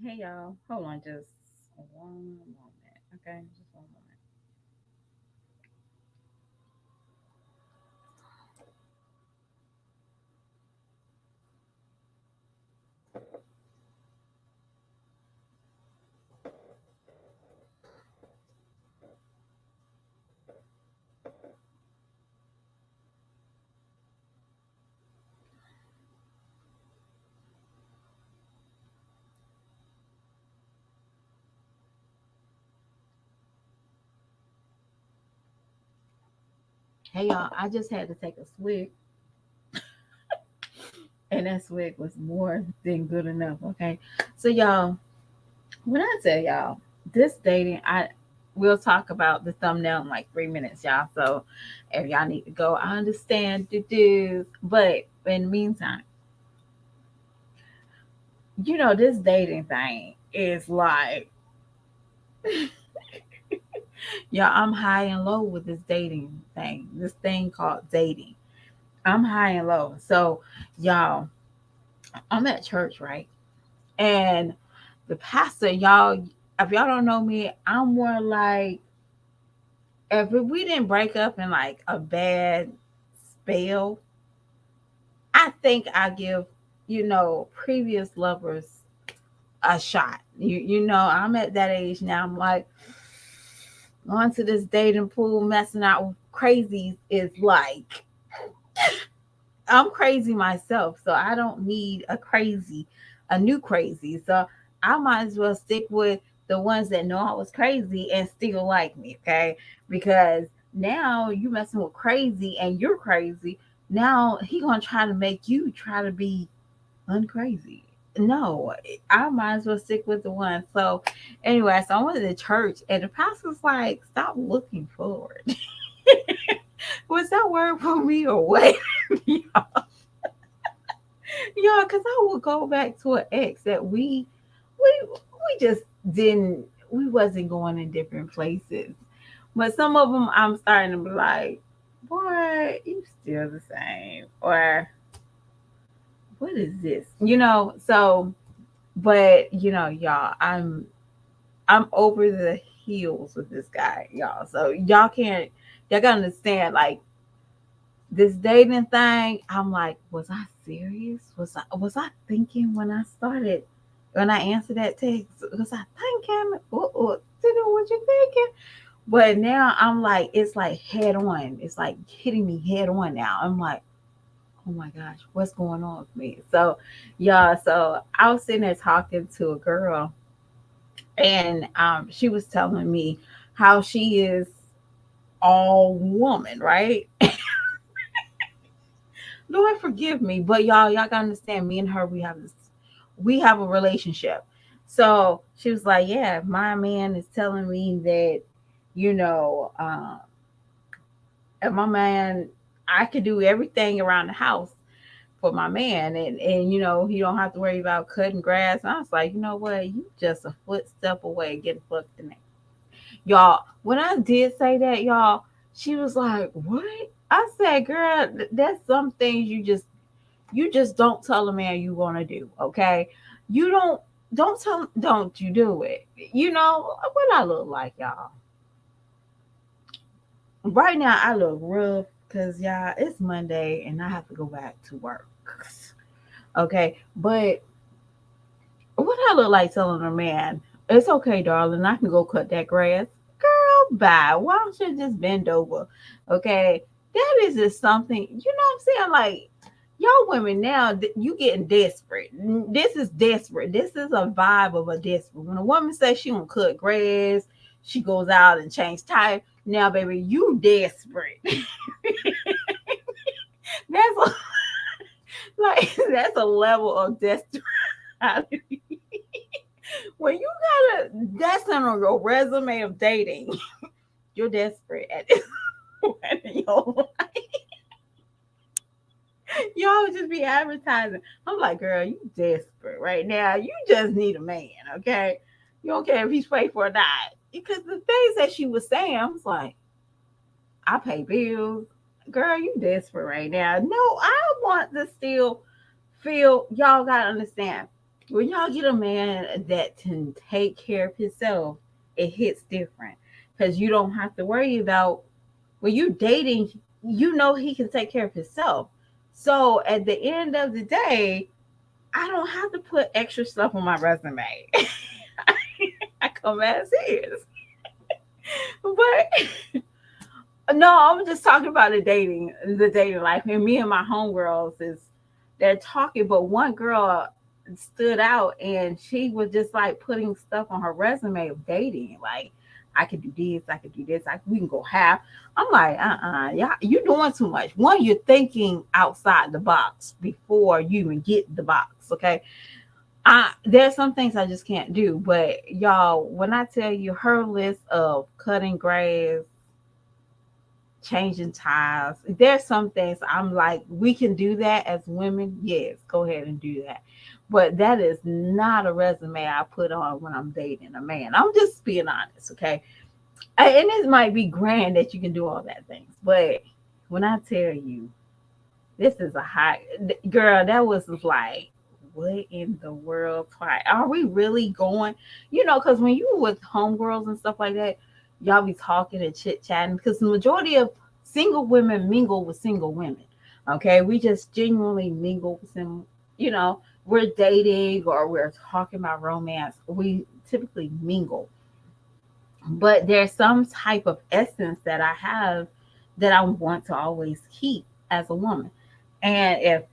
Hey y'all, hold on just one moment. Okay, just one moment. Hey y'all, I just had to take a swig, and that swig was more than good enough. Okay, so y'all, when I tell y'all this dating, I we'll talk about the thumbnail in like 3 minutes, y'all. So if y'all need to go, I understand the dudes, but in the meantime, this dating thing is like, y'all, I'm high and low with this dating thing, this thing called dating. I'm high and low. So, y'all, I'm at church, right? And the pastor, y'all, if y'all don't know me, I'm more like, if we didn't break up in like a bad spell, I think I give, previous lovers a shot. I'm at that age now. I'm like, going to this dating pool, messing out with crazies is like, I'm crazy myself, so I don't need a new crazy. So I might as well stick with the ones that know I was crazy and still like me, okay? Because now you messing with crazy and you're crazy. Now he gonna try to make you try to be uncrazy. No, I might as well stick with the one. So anyway, so I went to the church and the pastor's like, stop looking forward. Was that word for me or what? Yeah, because I would go back to an ex that we just didn't we wasn't going in different places. But some of them I'm starting to be like, boy, you still the same. Or what is this? So but y'all, I'm over the heels with this guy, y'all. So y'all gotta understand, like, this dating thing, I'm like, was I serious? Was I thinking when I started, when I answered that text? Was I thinking? What you thinking? But now I'm like, it's like head on. It's like hitting me head on now. I'm like, oh my gosh, what's going on with me? So, yeah, so I was sitting there talking to a girl, and she was telling me how she is all woman, right? Lord forgive me, but y'all gotta understand. Me and her, we have a relationship. So she was like, "Yeah, my man is telling me that, you know, and my man, I could do everything around the house for my man, and he don't have to worry about cutting grass." And I was like, you know what? You just a footstep away getting fucked in there, y'all. When I did say that, y'all, she was like, "What?" I said, "Girl, that's some things you just don't tell a man you want to do, okay? You don't tell don't you do it. What I look like, y'all. Right now I look rough because y'all, it's Monday and I have to go back to work. Okay. But what I look like telling a man, it's okay, darling, I can go cut that grass. Girl, bye. Why don't you just bend over? Okay. That is just something, I'm saying? Like, y'all women now, you getting desperate. This is desperate. This is a vibe of a desperate. When a woman says she gonna cut grass, she goes out and change tire. Now, baby, you desperate. That's like that's a level of desperation. When you that's on your resume of dating. You're desperate at this point in your life. You always just be advertising. I'm like, girl, you desperate right now. You just need a man, okay? You don't care if he's paid for or not. Because the things that she was saying, I was like, I pay bills. Girl, you desperate right now. No, I want to still feel, y'all gotta understand. When y'all get a man that can take care of himself, it hits different because you don't have to worry about when you're dating. You know he can take care of himself. So at the end of the day, I don't have to put extra stuff on my resume. I come as is. But no, I'm just talking about the dating life. And me and my homegirls is they're talking, but one girl stood out and she was just like putting stuff on her resume of dating. Like, I could do this, I could do this, we can go half. I'm like, yeah, you're doing too much. One, you're thinking outside the box before you even get the box, okay? There's some things I just can't do, but y'all, when I tell you her list of cutting grass, changing tires. There's some things I'm like, we can do that as women. Yes, go ahead and do that. But that is not a resume I put on when I'm dating a man. I'm just being honest, okay? And it might be grand that you can do all that things, but when I tell you, this is a high girl, that was like, what in the world? Are we really going? Because when you with homegirls and stuff like that, y'all be talking and chit chatting. Because the majority of single women mingle with single women. Okay, we just genuinely mingle with them. We're dating or we're talking about romance. We typically mingle, but there's some type of essence that I have that I want to always keep as a woman. And if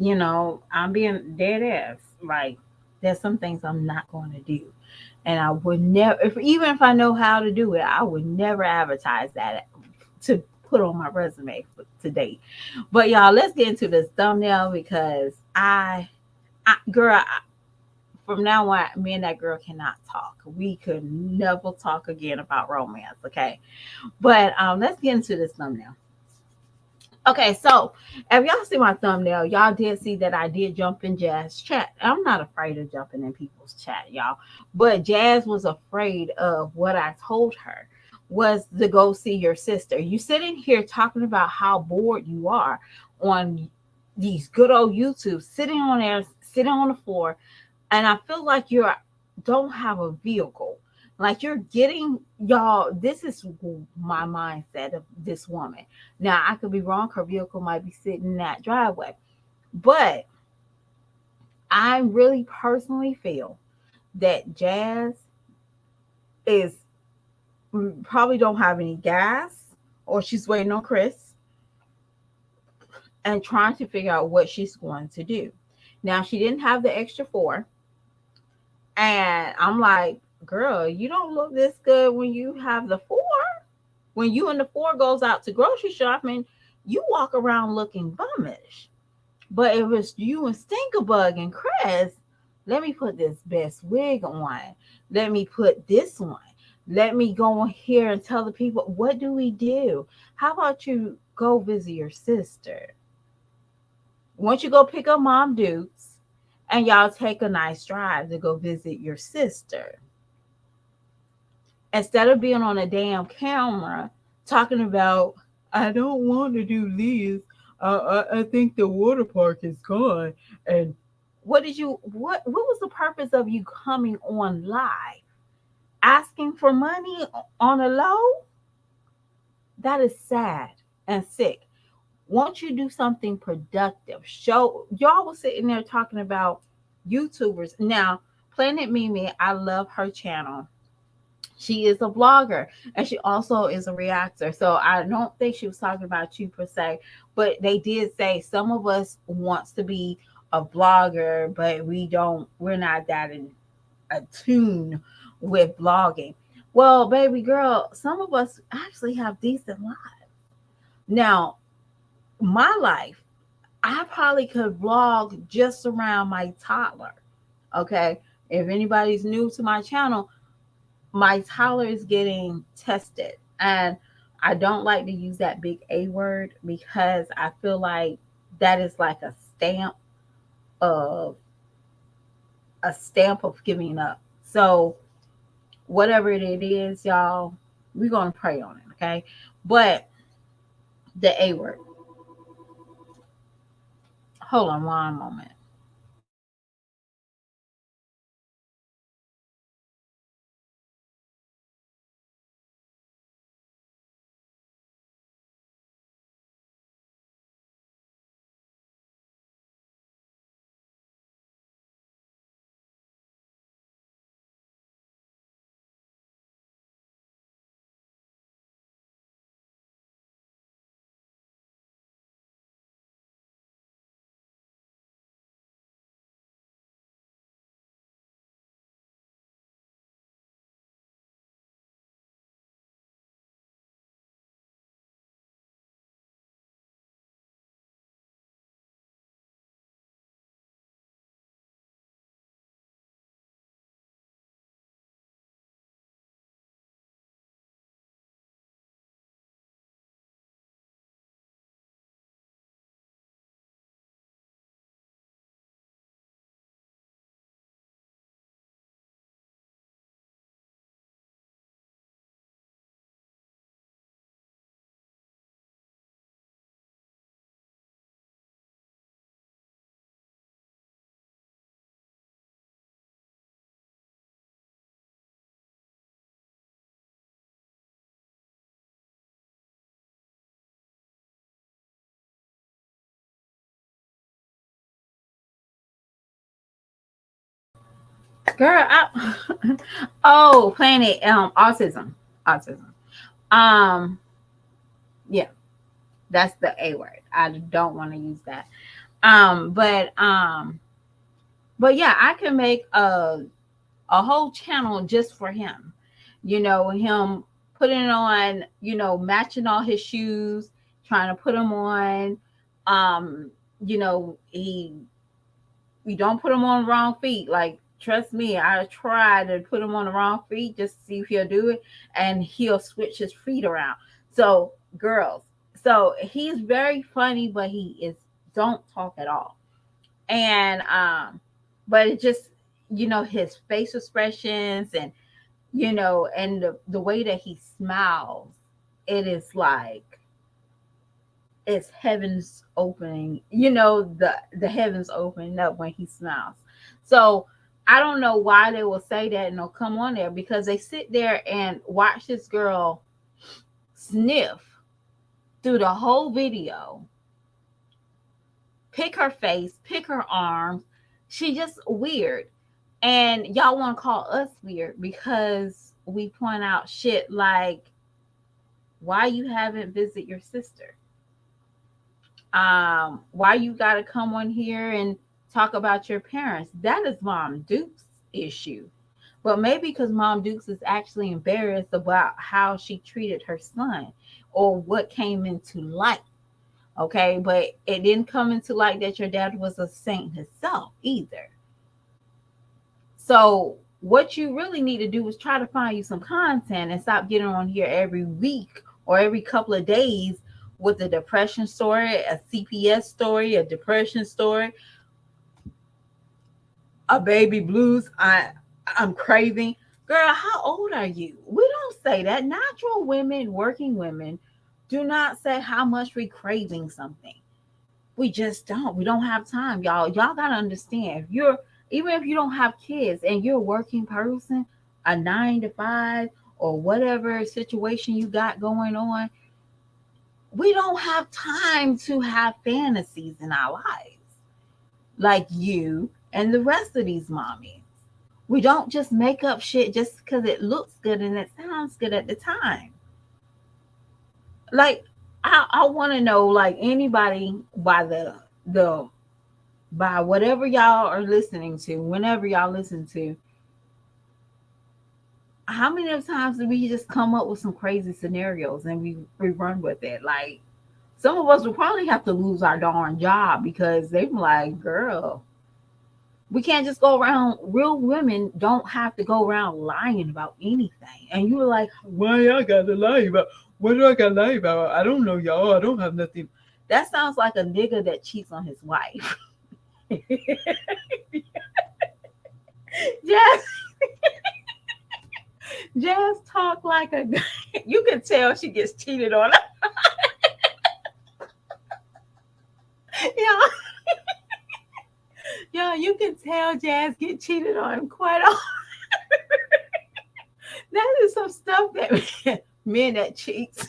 I'm being dead ass. Like, there's some things I'm not going to do. And I would never, even if I know how to do it, I would never advertise that to put on my resume to date. But y'all, let's get into this thumbnail because girl, from now on, me and that girl cannot talk. We could never talk again about romance, okay? But let's get into this thumbnail. Okay, so if y'all see my thumbnail, y'all did see that I did jump in Jazz chat. I'm not afraid of jumping in people's chat, y'all. But Jazz was afraid of what I told her was to go see your sister. You sitting here talking about how bored you are on these good old YouTube, sitting on there, sitting on the floor, and I feel like you don't have a vehicle. Like you're getting y'all. This is my mindset of this woman. Now I could be wrong. Her vehicle might be sitting in that driveway, but I really personally feel that Jazz is probably don't have any gas, or she's waiting on Chris and trying to figure out what she's going to do. Now she didn't have the extra four. And I'm like, girl, you don't look this good when you have the four. When you and the four goes out to grocery shopping, you walk around looking bummish. But if it's you and Stinkerbug and Chris, let me put this best wig on. Let me put this on. Let me go on here and tell the people, what do we do? How about you go visit your sister? Once you go pick up Mom Dukes and y'all take a nice drive to go visit your sister, instead of being on a damn camera talking about, I don't want to do this. I think the water park is gone. And what was the purpose of you coming on live? Asking for money on a low? That is sad and sick. Won't you do something productive? Show y'all was sitting there talking about YouTubers. Now, Planet Mimi, I love her channel. She is a blogger and she also is a reactor. So I don't think she was talking about you per se, but they did say some of us wants to be a blogger, but we're not that in tune with blogging. Well, baby girl, some of us actually have decent lives. Now, my life, I probably could vlog just around my toddler. Okay. If anybody's new to my channel, my toddler is getting tested. And I don't like to use that big A word because I feel like that is like of a stamp of giving up. So whatever it is, y'all, we're gonna pray on it, okay? But the A word. Hold on one moment. Girl, oh, planet autism. Autism. Um, yeah, that's the A word. I don't want to use that. Um, but um, but yeah, I can make a whole channel just for him. Him putting on, matching all his shoes, trying to put them on. He we don't put him on the wrong feet. Like, trust me, I try to put him on the wrong feet just to see if he'll do it, and he'll switch his feet around. So, girls, so he's very funny, but he is don't talk at all. And but it just, his face expressions, and the way that he smiles, it is like it's heavens opening, the heavens opening up when he smiles. So I don't know why they will say that and they'll come on there, because they sit there and watch this girl sniff through the whole video, pick her face, pick her arms. She just weird. And y'all want to call us weird because we point out shit like why you haven't visited your sister, why you got to come on here and talk about your parents. That is Mom Duke's issue. But maybe because Mom Dukes is actually embarrassed about how she treated her son or what came into light. Okay, but it didn't come into light that your dad was a saint himself either. So what you really need to do is try to find you some content and stop getting on here every week or every couple of days with a depression story, a CPS story, a depression story, a baby blues. I'm craving. Girl, how old are you? We don't say that. Natural women, working women, do not say how much we craving something. We just don't. We don't have time, y'all. Y'all gotta understand. If you're Even if you don't have kids and you're a working person, a 9 to 5 or whatever situation you got going on, we don't have time to have fantasies in our lives like you and the rest of these mommies. We don't just make up shit just because it looks good and it sounds good at the time. Like, I want to know, like, anybody by the by whatever y'all are listening to, whenever y'all listen to, how many of times do we just come up with some crazy scenarios and we run with it? Like, some of us will probably have to lose our darn job because they're like, girl, we can't just go around. Real women don't have to go around lying about anything. And you were like, why I gotta lie about? What do I gotta lie about? I don't know, y'all. I don't have nothing. That sounds like a nigga that cheats on his wife. Just, just talk like a. You can tell she gets cheated on. Yeah, yeah, you can tell Jazz get cheated on quite often. That is some stuff that men that cheats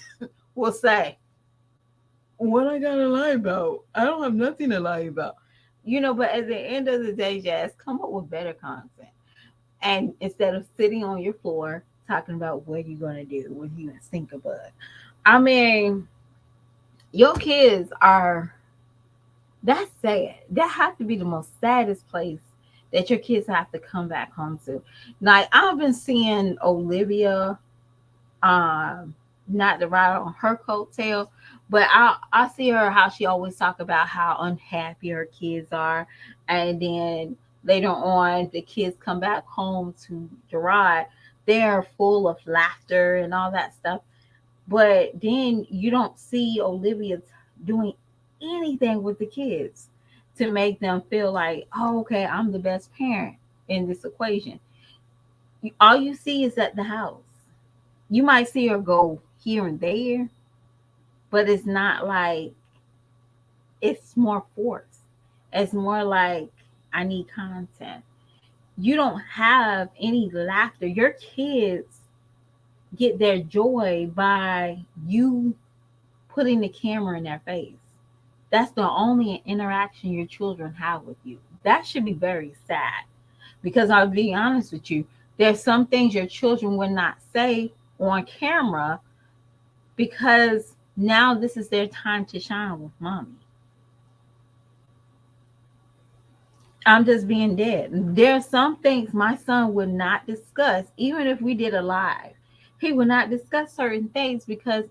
will say. What I gotta lie about? I don't have nothing to lie about. But at the end of the day, Jazz, come up with better content. And instead of sitting on your floor talking about what you're gonna do when you think about it. I mean, your kids are that's sad. That has to be the most saddest place that your kids have to come back home to. Like, I've been seeing Olivia, um, not to ride on her coattail, but I see her how she always talk about how unhappy her kids are, and then later on the kids come back home to Gerard, they're full of laughter and all that stuff. But then you don't see Olivia doing anything with the kids to make them feel like, oh, okay, I'm the best parent in this equation. All you see is at the house. You might see her go here and there, but it's not like it's more force. It's more like I need content. You don't have any laughter. Your kids get their joy by you putting the camera in their face. That's the only interaction your children have with you. That should be very sad. Because I'll be honest with you, there's some things your children will not say on camera because now this is their time to shine with mommy. I'm just being dead. There's some things my son would not discuss, even if we did a live. He would not discuss certain things because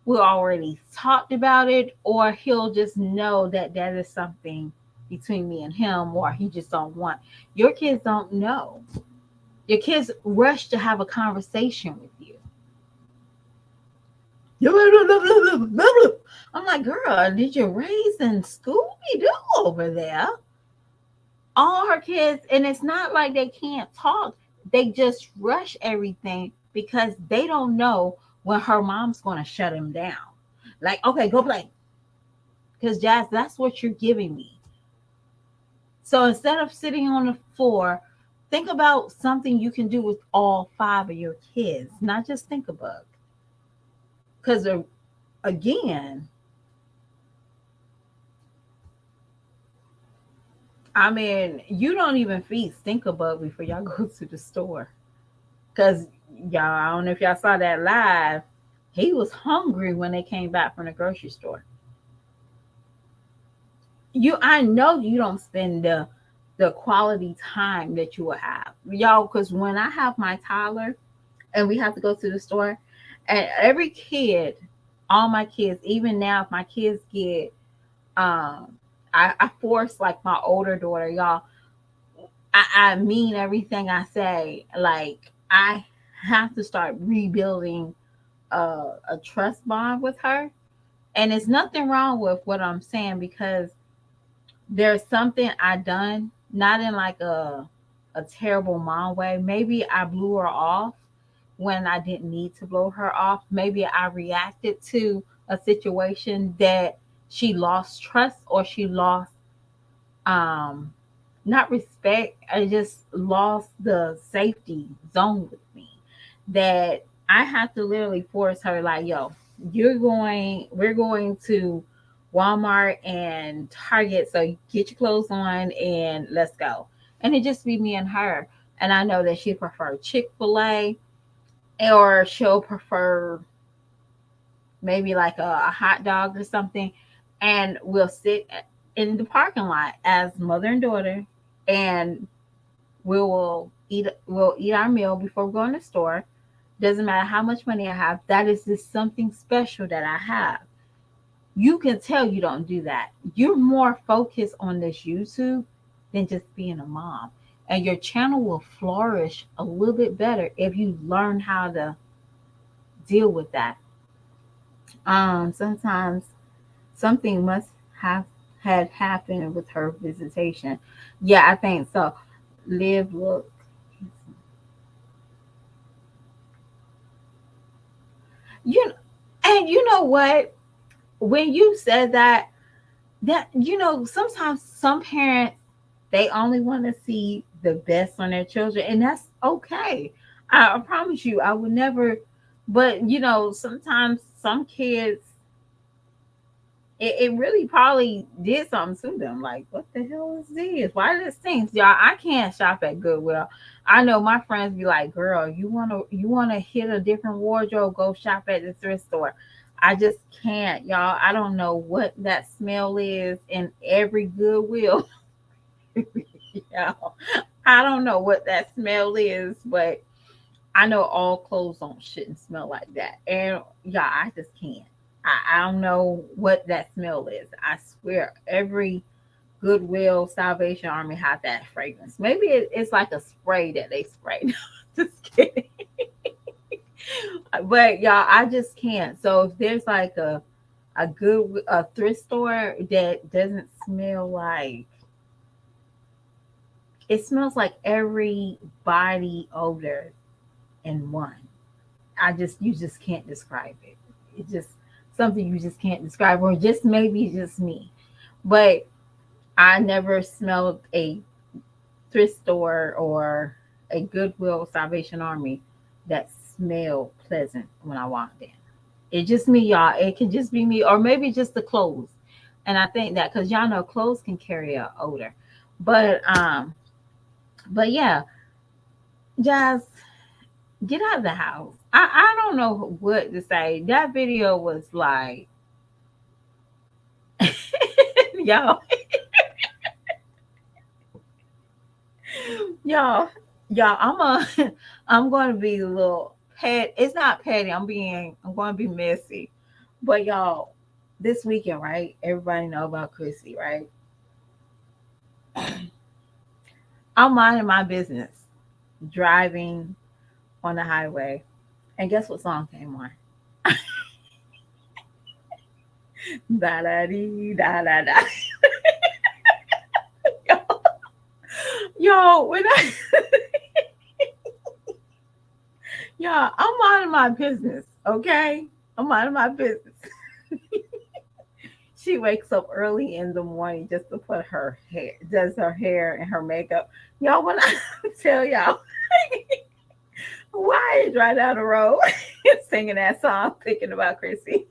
we already talked about it, or he'll just know that that is something between me and him, or he just don't want. Your kids don't know. Your kids rush to have a conversation with you. I'm like, girl, did you raise in Scooby Doo over there? All her kids, and it's not like they can't talk. They just rush everything because they don't know when her mom's going to shut him down. Like, okay, go play. Because, Jazz, that's what you're giving me. So instead of sitting on the floor, think about something you can do with all five of your kids, not just think about. Because, again, I mean, you don't even feed Think Bug before y'all go to the store. Because y'all, I don't know if y'all saw that live. He was hungry when they came back from the grocery store. I know you don't spend the quality time that you will have, y'all. Because when I have my toddler and we have to go to the store, and every kid, all my kids, even now, if my kids get, um, I force like my older daughter, y'all. I mean everything I say. Like I have to start rebuilding a trust bond with her. And it's nothing wrong with what I'm saying because there's something I done, not in like a terrible mom way. Maybe I blew her off when I didn't need to blow her off. Maybe I reacted to a situation that she lost trust or she lost um not respect. I just lost the safety zone with me that I have to literally force her like, yo, we're going to Walmart and Target. So get your clothes on and let's go. And it just be me and her. And I know that she prefer Chick-fil-A or she'll prefer maybe like a hot dog or something. And we'll sit in the parking lot as mother and daughter and we'll eat our meal before we go in the store. Doesn't matter how much money I have. That is just something special that I have. You can tell you don't do that. You're more focused on this YouTube than just being a mom. And your channel will flourish a little bit better if you learn how to deal with that. Sometimes something must have had happened with her visitation. Yeah, I think so. Live, look. You and you know what? When you said that, sometimes some parents they only want to see the best on their children, and that's okay. I promise you, I would never. But sometimes some kids it really probably did something to them. Like, what the hell is this? Why this things, y'all? I can't shop at Goodwill. I know my friends be like, "Girl, you wanna hit a different wardrobe? Go shop at the thrift store." I just can't, y'all. I don't know what that smell is in every Goodwill. Y'all. I don't know what that smell is, but I know all clothes on shouldn't smell like that. And yeah, I just can't. I don't know what that smell is. I swear, every Goodwill Salvation Army has that fragrance. Maybe it's like a spray that they spray. Just kidding. But y'all, I just can't. So if there's like a thrift store that doesn't smell like it smells like every body odor in one. You just can't describe it. It's just something you just can't describe, or just maybe just me. But I never smelled a thrift store or a Goodwill Salvation Army that smelled pleasant when I walked in. It's just me, y'all. It can just be me, or maybe just the clothes. And I think that because y'all know clothes can carry a odor, but But yeah, just get out of the house. I don't know what to say. That video was like, y'all, y'all, y'all. I'm going to be a little pet. It's not petty. I'm going to be messy. But y'all, this weekend, right? Everybody know about Chrissy, right? I'm minding my business, driving on the highway, and guess what song came on? Da da dee da da da. Yo, when I yo, I'm minding my business, okay? I'm minding my business. She wakes up early in the morning just to put her hair, does her hair and her makeup. Y'all, when I tell y'all, why is right down the road singing that song, thinking about Chrissy?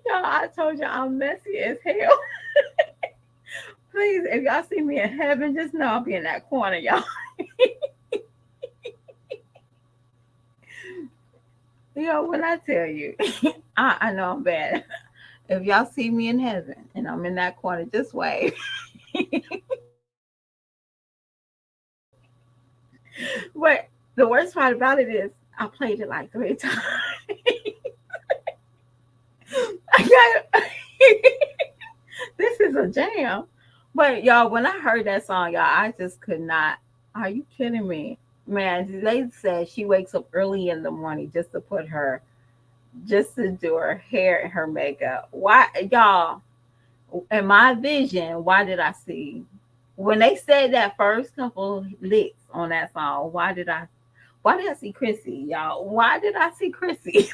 Y'all, I told you I'm messy as hell. Please, if y'all see me in heaven, just know I'll be in that corner, y'all. Yo, when I tell you, I know I'm bad. If y'all see me in heaven and I'm in that corner, just wave. But the worst part about it is I played it like 3 times. I got this is a jam. But y'all, when I heard that song, y'all, I just could not. Are you kidding me? Man, they said she wakes up early in the morning just to do her hair and her makeup. Why, y'all? In my vision, why did I see when they said that first couple licks on that song? Why did I see Chrissy, y'all? Why did I see Chrissy?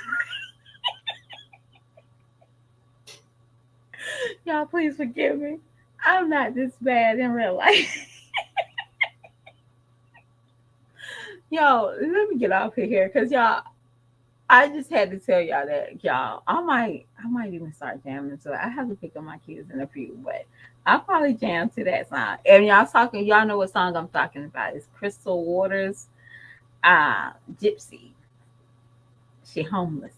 Y'all, please forgive me. I'm not this bad in real life. Yo, let me get off of here because y'all, I just had to tell y'all that y'all, I might even start jamming to it. I have to pick up my kids in a few, but I'll probably jam to that song. And y'all know what song I'm talking about. It's Crystal Waters, Gypsy. She homeless.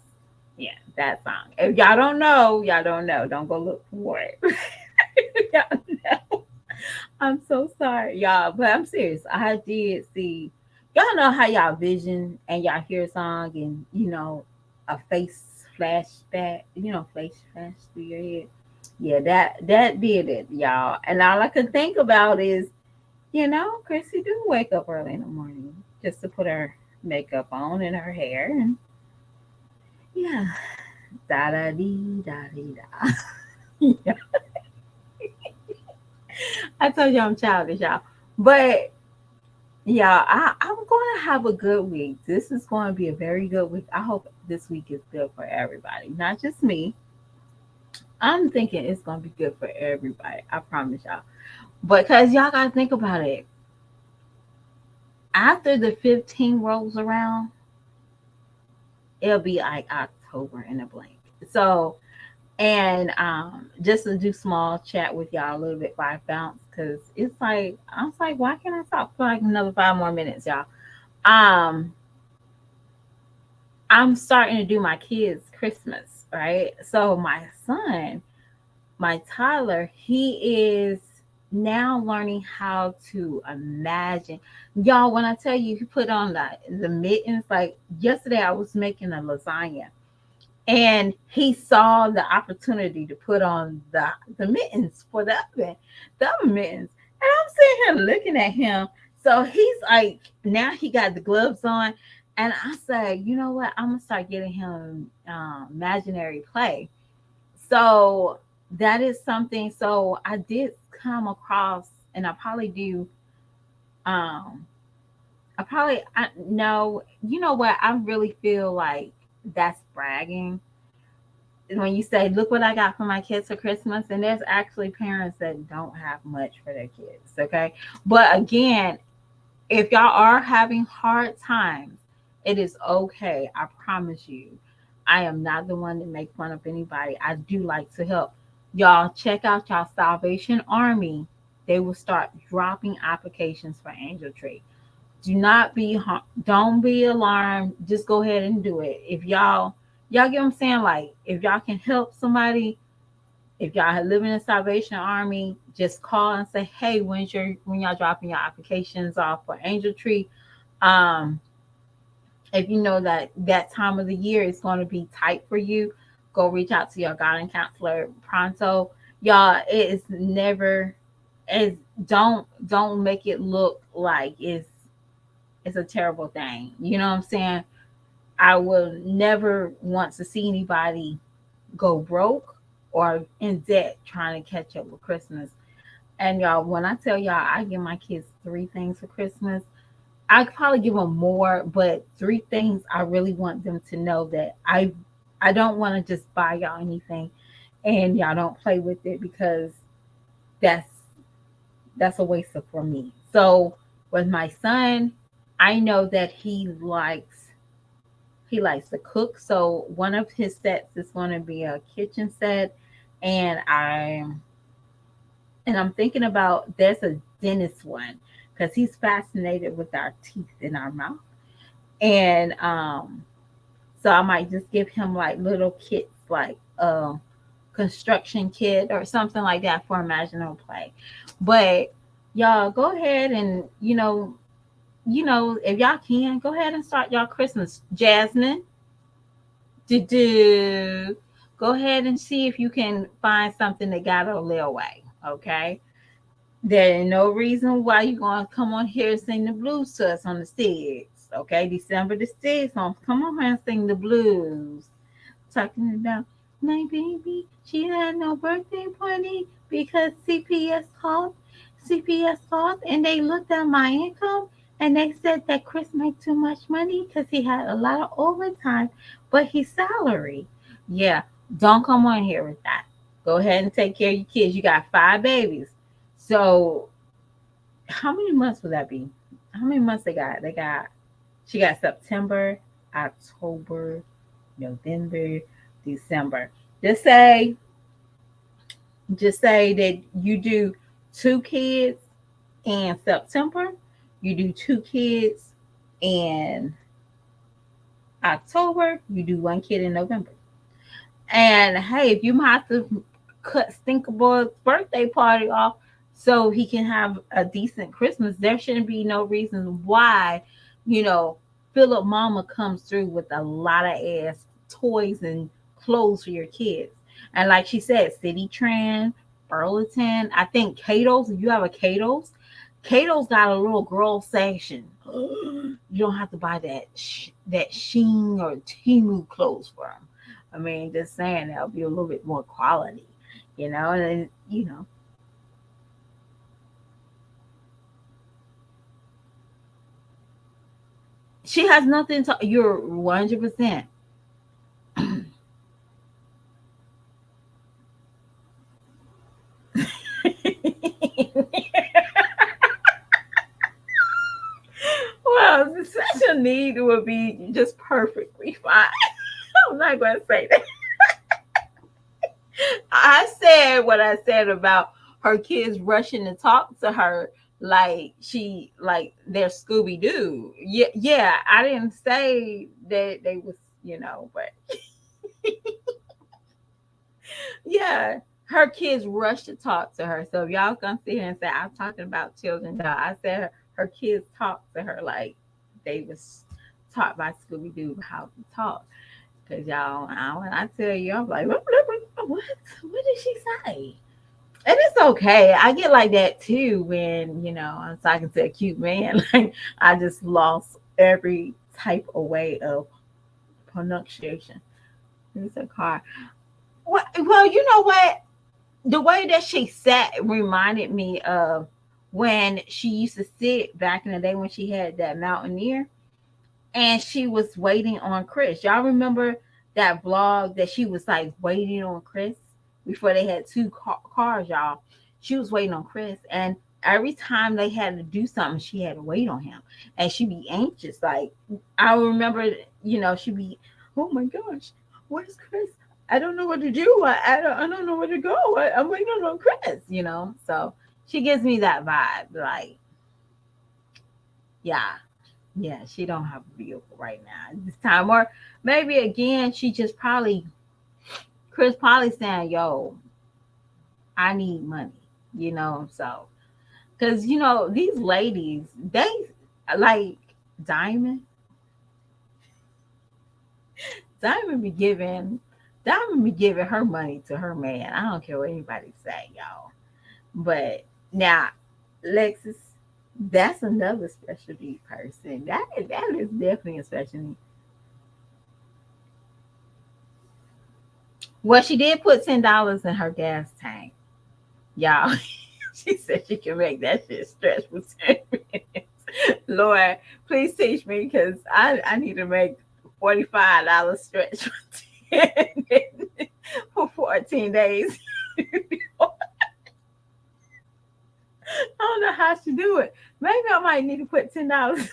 Yeah, that song. If y'all don't know, y'all don't know. Don't go look for it. Y'all know. I'm so sorry, y'all, but I'm serious. I did see. Y'all know how y'all vision and y'all hear a song and a face flashback. Flash through your head. Yeah, that did it, y'all. And all I could think about is, Chrissy do wake up early in the morning just to put her makeup on and her hair, and yeah, da da dee da dee da. Yeah, I told you I'm childish, y'all. But yeah, I'm going to have a good week. This is going to be a very good week. I hope this week is good for everybody, not just me. I'm thinking it's going to be good for everybody. I promise y'all. Because y'all got to think about it. After the 15 rolls around, it'll be like October in a blink. So, and just to do small chat with y'all a little bit by bounce, because it's like, I was like, why can't I talk for like another 5 more minutes, y'all? Um, I'm starting to do my kids' Christmas, right? So my son, my toddler, he is now learning how to imagine. Y'all, when I tell you he put on the mittens, like yesterday I was making a lasagna and he saw the opportunity to put on the mittens for the oven mittens. And I'm sitting here looking at him. So he's like, now he got the gloves on. And I said, you know what? I'm gonna start getting him imaginary play. So that is something. So I did come across, and I probably do. Um, I probably I no. You know what? I really feel like that's bragging when you say, "Look what I got for my kids for Christmas," and there's actually parents that don't have much for their kids. Okay, but again, if y'all are having hard times, it is okay. I promise you. I am not the one to make fun of anybody. I do like to help. Y'all check out y'all Salvation Army. they will start dropping applications for Angel Tree. Do not be don't be alarmed. Just go ahead and do it. If y'all get what I'm saying, like if y'all can help somebody, if y'all live in a Salvation Army, just call and say, hey, when y'all dropping your applications off for Angel Tree. Um, if you know that that time of the year is going to be tight for you, go reach out to your guidance counselor pronto. Y'all, it is never is don't make it look like it's a terrible thing. You know what I'm saying? I will never want to see anybody go broke or in debt trying to catch up with Christmas. And y'all, when I tell y'all I give my kids three things for Christmas, I could probably give them more, but three things I really want them to know that I don't want to just buy y'all anything and y'all don't play with it because that's that's a waste of for me. So with my son, I know that he likes to cook. So one of his sets is going to be a kitchen set, and I'm thinking about there's a dentist one because he's fascinated with our teeth in our mouth, and so I might just give him like little kits like construction kit or something like that for imaginal play. But y'all go ahead and if y'all can go ahead and start y'all Christmas. Jasmine, do go ahead and see if you can find something that got a layaway. Okay, there ain't no reason why you gonna come on here and sing the blues to us on the 6th. Okay, December the 6th. Come on here and sing the blues. Talking about my baby, she had no birthday party because CPS called, and they looked at my income and they said that Chris made too much money because he had a lot of overtime, but his salary. Yeah, don't come on here with that. Go ahead and take care of your kids. You got 5 babies. So how many months would that be? How many months they got? She got September, October, November, December. Just say just say that you do 2 kids in September, you do 2 kids in October, you do 1 kid in November. And hey, if you might have to cut Stinkable's birthday party off so he can have a decent Christmas, there shouldn't be no reason why, you know, Philip Mama comes through with a lot of ass toys and clothes for your kids. And like she said, City Trend, Burlington, I think Cato's, if you have a Cato's got a little girl section. You don't have to buy that Sheen or Timu clothes for them. I mean, just saying that'll be a little bit more quality, and she has nothing to. You're 100%. Well, the special need would be just perfectly fine. I'm not going to say that. I said what I said about her kids rushing to talk to her like they're Scooby Doo. Yeah, yeah. I didn't say that they was, but yeah, her kids rush to talk to her. So if y'all gonna sit here and say I'm talking about children, no, I said her kids talk to her like they was taught by Scooby Doo how to talk. Cause y'all, when I tell you, I'm like, what did she say? And it's okay. I get like that too when I'm talking to a cute man. Like I just lost every type of way of pronunciation. It's a car. Well, you know what? The way that she sat reminded me of when she used to sit back in the day when she had that Mountaineer and she was waiting on Chris. Y'all remember that vlog that she was like waiting on Chris before they had two cars, y'all? She was waiting on Chris, and every time they had to do something, she had to wait on him, and she'd be anxious. Like I remember, she'd be, oh my gosh, where's Chris? I don't know what to do. I don't know where to go. I'm waiting on Chris. So She gives me that vibe. Like, yeah, yeah, she don't have a vehicle right now at this time. Or maybe again, she just probably Chris probably saying, "Yo, I need money," So, because these ladies, they like Diamond. Diamond be giving, Diamond be giving her money to her man. I don't care what anybody say, y'all. But now, Lexus, that's another special need person. That is definitely a special need. Well, she did put $10 in her gas tank, y'all. She said she can make that shit stretch for 10 minutes. Lord, please teach me because I need to make $45 stretch for for 14 days. I don't know how she do it. Maybe I might need to put $10.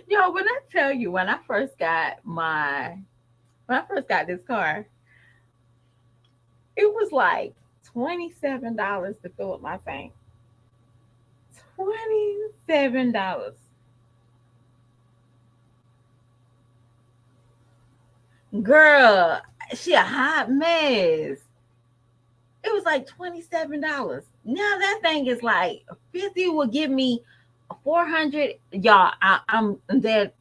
Yo, when I tell you when I first got this car, it was like $27 to fill up my tank. $27. Girl, she a hot mess. It was like $27. Now that thing is like 50 will give me 400. Y'all, I'm that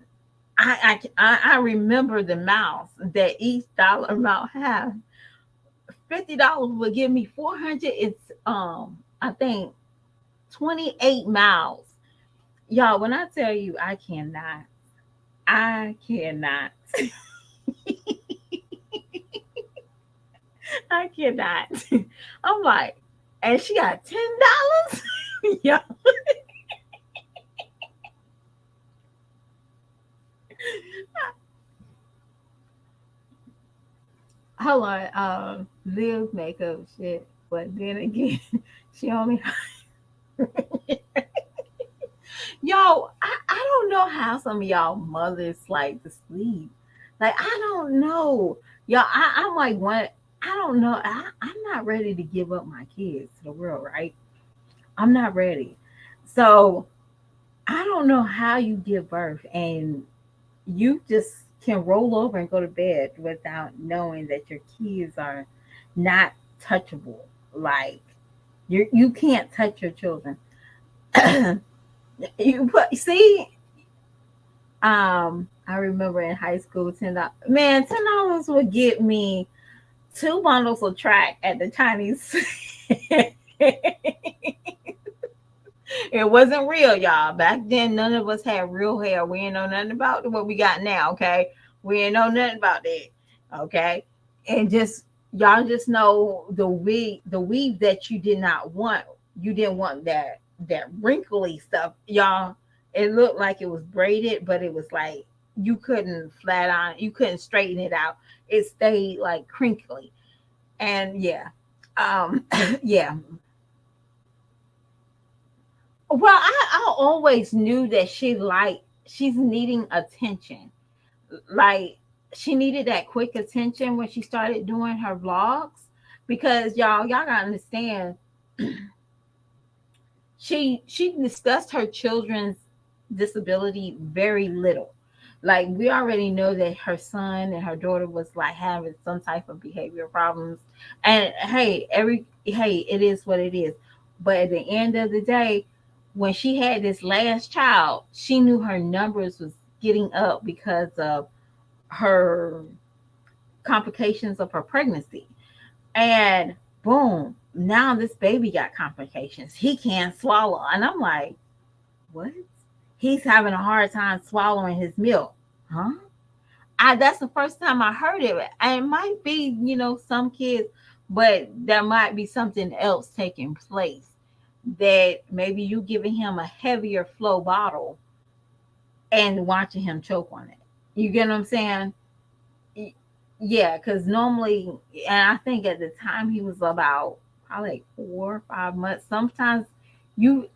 I remember the miles that each dollar amount has. $50 will give me 400. It's I think 28 miles. Y'all, when I tell you I cannot, I cannot. I'm like, and she got $10. Yeah. Hold on. Live makeup shit. But then again, she only Yo, I don't know how some of y'all mothers like to sleep. Like I don't know. Y'all, I'm like one I don't know. I'm not ready to give up my kids to the world, right? I'm not ready. So I don't know how you give birth and you just can roll over and go to bed without knowing that your kids are not touchable. Like you can't touch your children. You put see I remember in high school $10. Man, $10 would get me two bundles of track at the Chinese. It wasn't real, y'all. Back then, none of us had real hair. We ain't know nothing about what we got now, okay? We ain't know nothing about that, okay? And just y'all just know the weave that you did not want. You didn't want that wrinkly stuff, y'all. It looked like it was braided, but it was like you couldn't straighten it out. It stayed like crinkly, and yeah, yeah. Well, I always knew that she's needing attention. Like she needed that quick attention when she started doing her vlogs because y'all gotta understand she discussed her children's disability very little. Like we already know that her son and her daughter was like having some type of behavior problems. And hey, it is what it is. But at the end of the day, when she had this last child, she knew her numbers was getting up because of her complications of her pregnancy. And boom, now this baby got complications. He can't swallow. And I'm like, what? He's having a hard time swallowing his milk. Huh? That's the first time I heard it. And it might be, some kids, but there might be something else taking place that maybe you giving him a heavier flow bottle and watching him choke on it. You get what I'm saying? Yeah, because normally, and I think at the time he was about probably like 4 or 5 months. Sometimes you,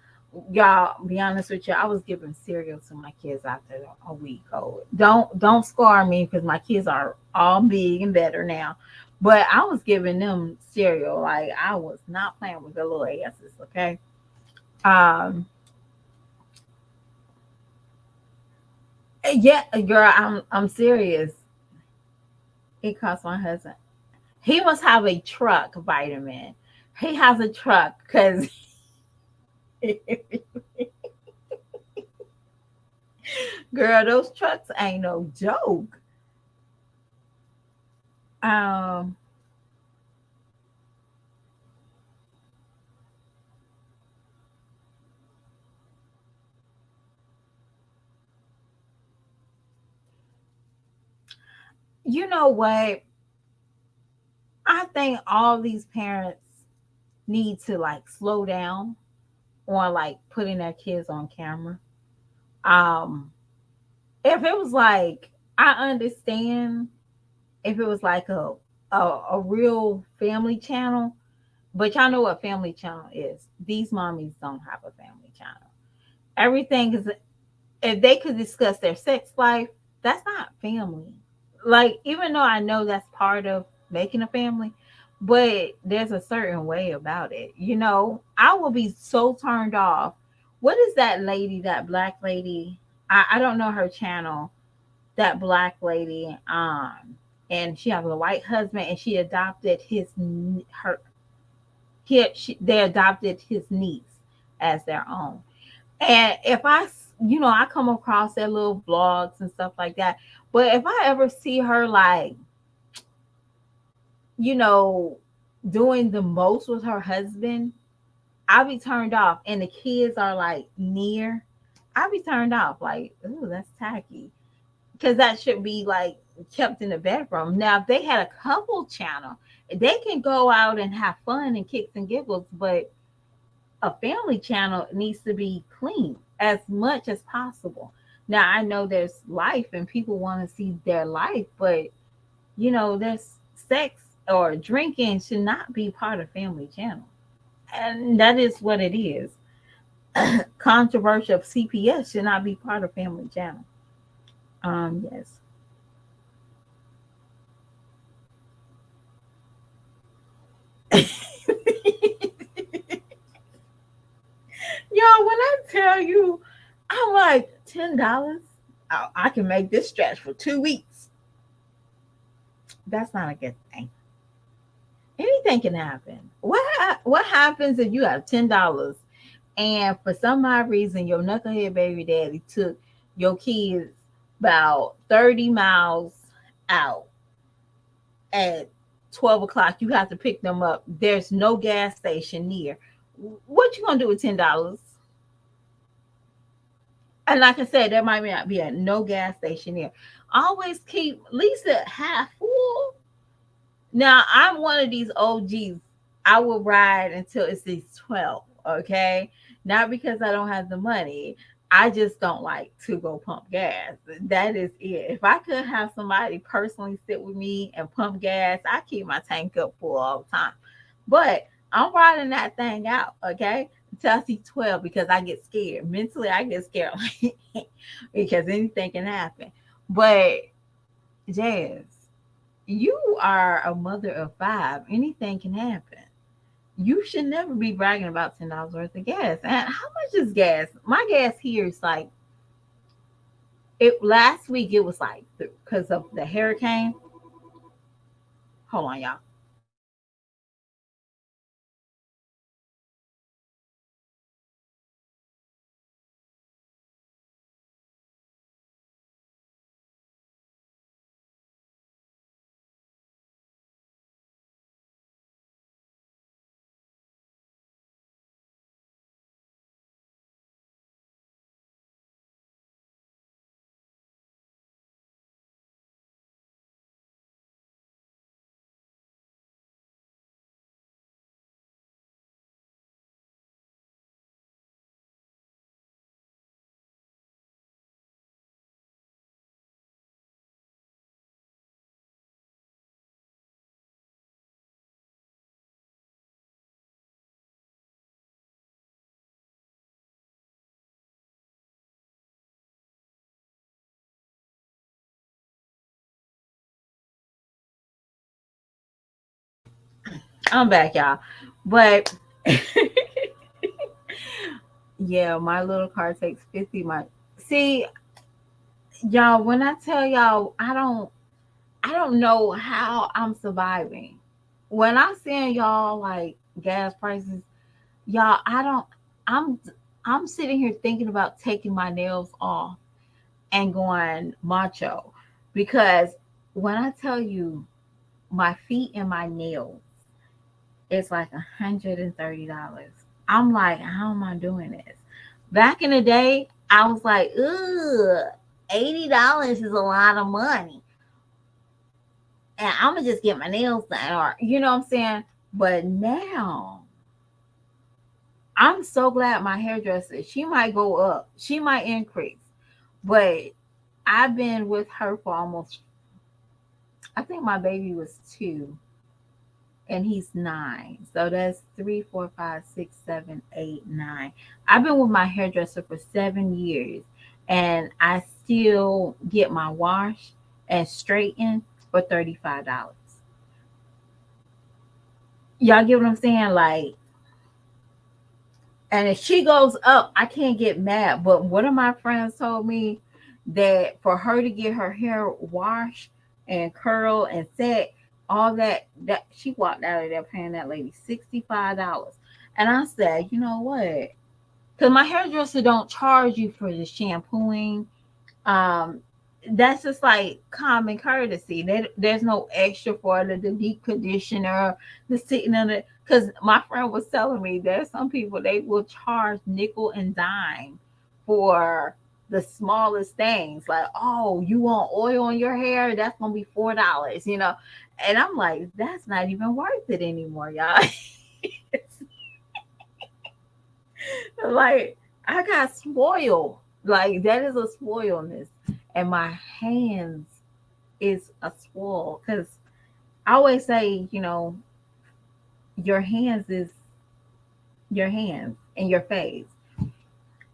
y'all, be honest with you, I was giving cereal to my kids after a week old. Don't scar me because my kids are all big and better now. But I was giving them cereal. Like I was not playing with their little asses, okay? Um yeah, girl, I'm serious. It cost my husband. He must have a truck vitamin. He has a truck because girl, those trucks ain't no joke. Um, you know what? I think all these parents need to like slow down on like putting their kids on camera. Um, if it was like I understand if it was like a real family channel, but y'all know what family channel is. These mommies don't have a family channel. Everything is if they could discuss their sex life, that's not family. Like even though I know that's part of making a family, but there's a certain way about it. I will be so turned off. What is that lady, that black lady? I don't know her channel. That black lady, and she has a white husband, and she adopted her. They adopted his niece as their own. And if I come across their little vlogs and stuff like that. But if I ever see her like, you know, doing the most with her husband, I'll be turned off. And the kids are like near, I'll be turned off. Like, ooh, that's tacky. Because that should be like kept in the bedroom. Now, if they had a couple channel, they can go out and have fun and kicks and giggles, but a family channel needs to be clean as much as possible. Now I know there's life and people want to see their life, but there's sex or drinking should not be part of family channel. And that is what it is. Controversial of CPS should not be part of family channel. Yes. Y'all, when I tell you, I'm like $10. I can make this stretch for 2 weeks. That's not a good thing. Anything can happen. What happens if you have $10 and for some odd reason your knucklehead baby daddy took your kids about 30 miles out at 12 o'clock? You have to pick them up. There's no gas station near. What you gonna do with $10? And like I said, there might not be a no gas station near. Always keep at least a half full. Now I'm one of these OGs. I will ride until it's these 12. Okay. Not because I don't have the money. I just don't like to go pump gas. That is it. If I could have somebody personally sit with me and pump gas, I keep my tank up full all the time. But I'm riding that thing out, okay? Until I see 12 because I get scared. Mentally, I get scared because anything can happen. But Jazz, you are a mother of five. Anything can happen. You should never be bragging about $10 worth of gas. And how much is gas? My gas here is like it last week. It was like because of the hurricane. Hold on, y'all. I'm back, y'all. But yeah, my little car takes 50 miles. See, y'all, when I tell y'all, I don't know how I'm surviving. When I send y'all like gas prices, y'all, I'm I'm sitting here thinking about taking my nails off and going macho because when I tell you my feet and my nails, it's like $130. I'm like, how am I doing this? Back in the day, I was like, ugh, $80 is a lot of money. And I'm gonna just get my nails done, or you know what I'm saying? But now I'm so glad my hairdresser, she might go up, she might increase, but I've been with her for almost, I think my baby was 2 and he's 9. So that's 3, 4, 5, 6, 7, 8, 9. I've been with my hairdresser for 7 years and I still get my wash and straighten for $35. Y'all get what I'm saying? Like, and if she goes up, I can't get mad. But one of my friends told me that for her to get her hair washed and curl and set, all that she walked out of there paying that lady $65. And I said, you know what? Because my hairdresser don't charge you for the shampooing, um, that's just like common courtesy. There's no extra for the deep conditioner, the sitting on it. Because my friend was telling me there's some people they will charge nickel and dime for the smallest things. Like, oh, you want oil on your hair? That's gonna be $4, you know. And I'm like, that's not even worth it anymore, y'all. Like I got spoiled. Like that is a spoiledness. And my hands is a spoil because I always say, your hands is your hands and your face.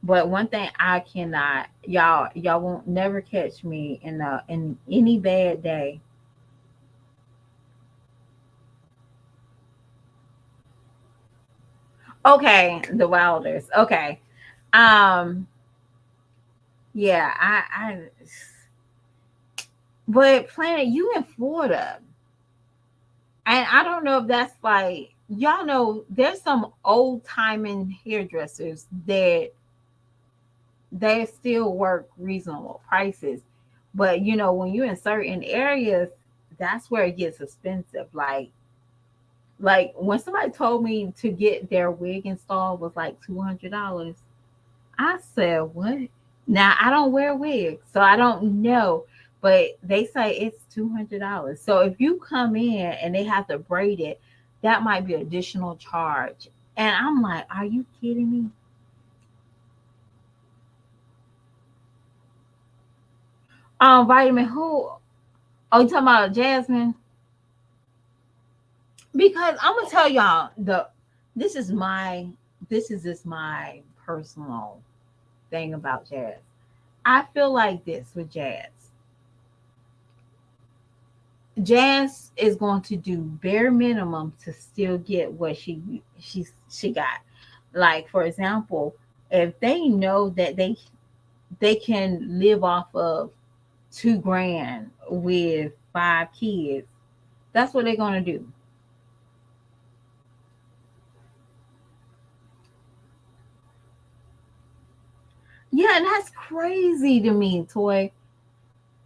But one thing I cannot, y'all won't never catch me in any bad day. Okay, the Wilders. Okay. Um, yeah, I but Planet, you in Florida. And I don't know if that's like y'all know there's some old timing hairdressers that they still work reasonable prices. But when you're in certain areas, that's where it gets expensive. Like when somebody told me to get their wig installed was like $200. I said, what? Now I don't wear wigs, so I don't know. But they say it's $200. So if you come in and they have to braid it, that might be additional charge. And I'm like, are you kidding me? Vitamin who? Oh, you talking about Jasmine? Because I'm gonna tell y'all this is my this is just my personal thing about Jazz. I feel like this with Jazz. Jazz is going to do bare minimum to still get what she got. Like for example, if they know that they can live off of 2 grand with 5 kids, that's what they're gonna do. Yeah, and that's crazy to me, Toy.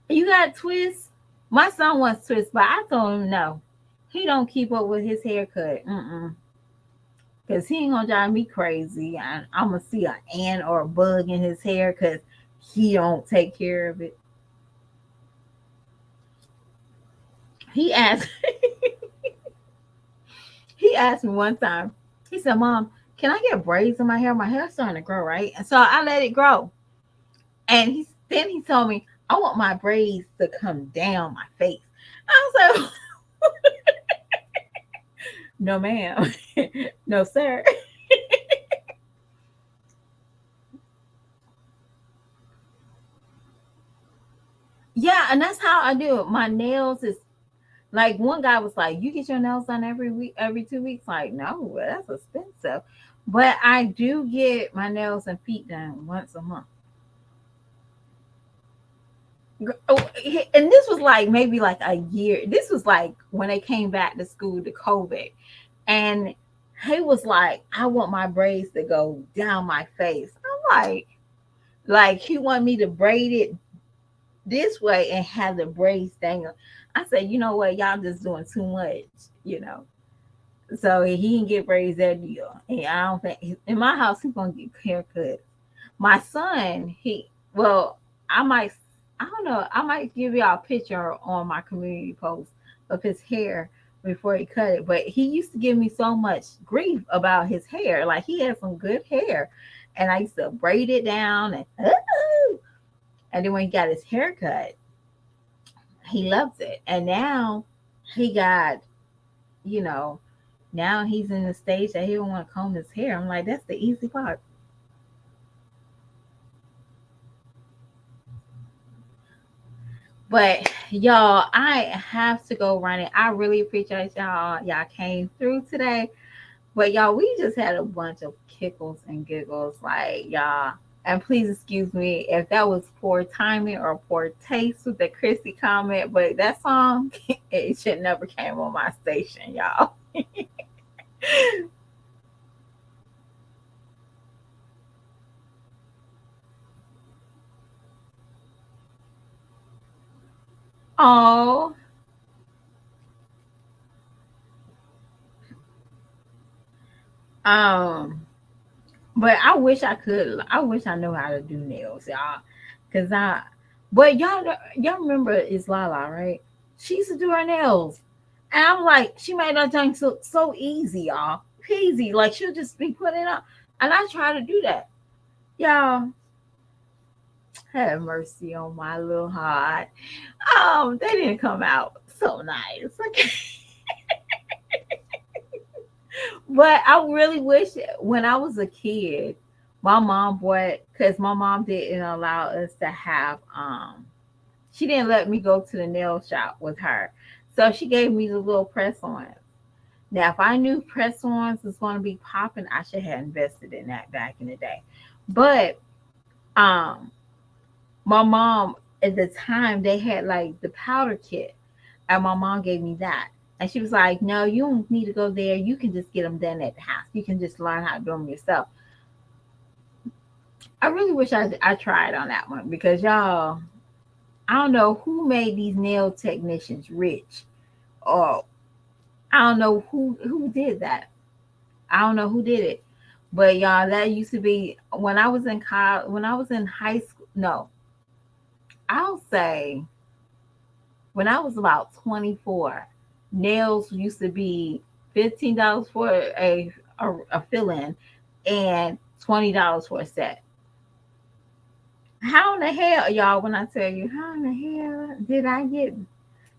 You got twists. My son wants twists, but I told him no. He don't keep up with his haircut. Cause he ain't gonna drive me crazy. I'm gonna see an ant or a bug in his hair because he don't take care of it. He asked. He asked me one time. He said, "Mom, can I get braids in my hair? My hair's starting to grow, right?" And so I let it grow. And he told me, "I want my braids to come down my face." I was like, "No, ma'am, no, sir." Yeah, and that's how I do it. My nails is Like one guy was like, "You get your nails done every week, every 2 weeks." Like, no, that's expensive. But I do get my nails and feet done once a month. Oh, and this was like maybe like a year. This was like when they came back to school to COVID, and he was like, "I want my braids to go down my face." I'm like he wanted me to braid it this way and have the braids dangle. I said, you know what, y'all just doing too much, you know. So he didn't get braids that deal. And I don't think in my house he's gonna get haircuts. My son, well, I might, I don't know, I might give y'all a picture on my community post of his hair before he cut it. But he used to give me so much grief about his hair. Like he had some good hair, and I used to braid it down and then when he got his haircut, he loves it. And now he got, you know, now he's in the stage that he don't want to comb his hair. I'm like, that's the easy part. But y'all, I have to go running. I really appreciate y'all. Y'all came through today. But y'all, we just had a bunch of kickles and giggles, like y'all. And please excuse me if that was poor timing or poor taste with the Chrissy comment. But that song, it should never came on my station, y'all. Oh, um, but I wish I could. I wish I knew how to do nails, y'all. Cause I, but y'all remember it's Lala, right? She used to do her nails, and I'm like, she made that thing so easy, y'all, easy. Like she'll just be putting it up, and I try to do that, y'all. Have mercy on my little heart. They didn't come out so nice. Okay. But I really wish when I was a kid, my mom bought because my mom didn't allow us to have she didn't let me go to the nail shop with her. So she gave me the little press ons. Now if I knew press ons was gonna be popping, I should have invested in that back in the day. But um my mom at the time they had like the powder kit and my mom gave me that. And she was like, "No, you don't need to go there. You can just get them done at the house. You can just learn how to do them yourself." I really wish I tried on that one because y'all, I don't know who made these nail technicians rich, or I don't know who did that. I don't know who did it, but y'all, that used to be when I was in college, when I was in high school. No, I'll say when I was about 24, nails used to be $15 for a fill in and $20 for a set. How in the hell, y'all? When I tell you, how in the hell did I get?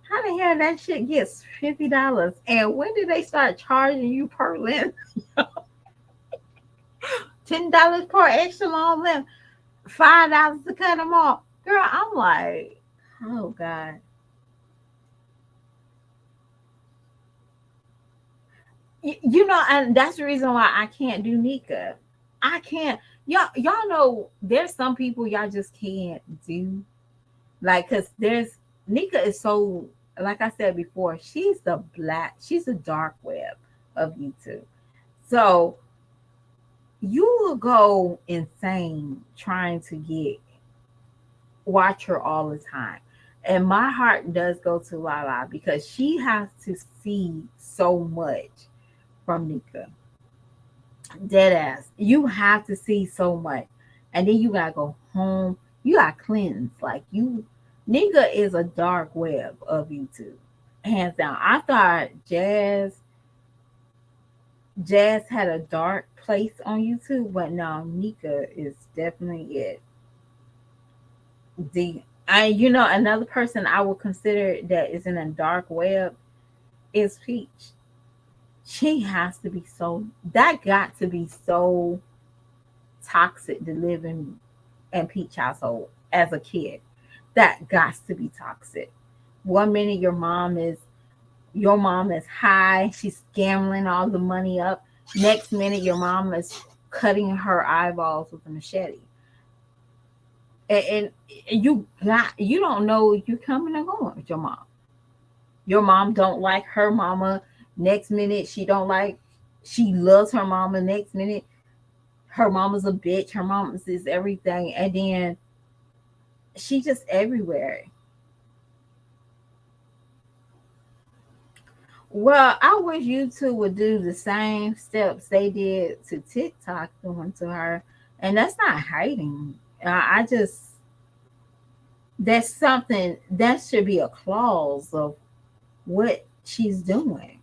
How the hell that shit gets $50? And when did they start charging you per length? $10 per extra long length, $5 to cut them off. Girl, I'm like, oh God. You know, and that's the reason why I can't do Nika. I can't. Y'all know there's some people y'all just can't do. Like, cause there's Nika is so like I said before, she's the dark web of YouTube. So you will go insane trying to get watch her all the time. And my heart does go to Lala because she has to see so much from Nika. Dead ass. You have to see so much. And then you gotta go home. You gotta cleanse. Like you Nika is a dark web of YouTube. Hands down. I thought Jazz had a dark place on YouTube, but no, Nika is definitely it. The I another person I would consider that is in a dark web is Peach. She has to be so that got to be so toxic to live in Peach household as a kid. That got to be toxic. One minute your mom is Your mom is high, she's gambling all the money up. Next minute, your mom is cutting her eyeballs with a machete. And you don't know you coming or going with your mom. Your mom don't like her mama. Next minute, she loves her mama. Next minute, her mama's a bitch. Her mama's is everything. And then she just everywhere. Well, I wish YouTube would do the same steps they did to TikTok doing to her. And that's not hating. I just, that's something that should be a clause of what she's doing.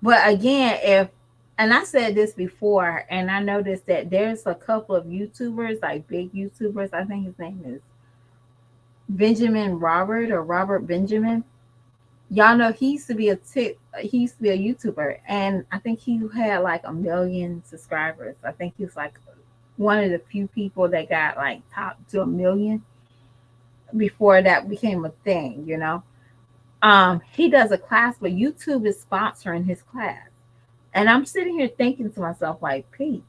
But again, if, and I said this before, and I noticed that there's a couple of YouTubers, like big YouTubers. I think his name is Benjamin Robert or Robert Benjamin. Y'all know he used to be a YouTuber, and I think he had like 1 million subscribers. I think he was like one of the few people that got like top to 1 million before that became a thing. He does a class, but YouTube is sponsoring his class. And I'm sitting here thinking to myself, like, Peach,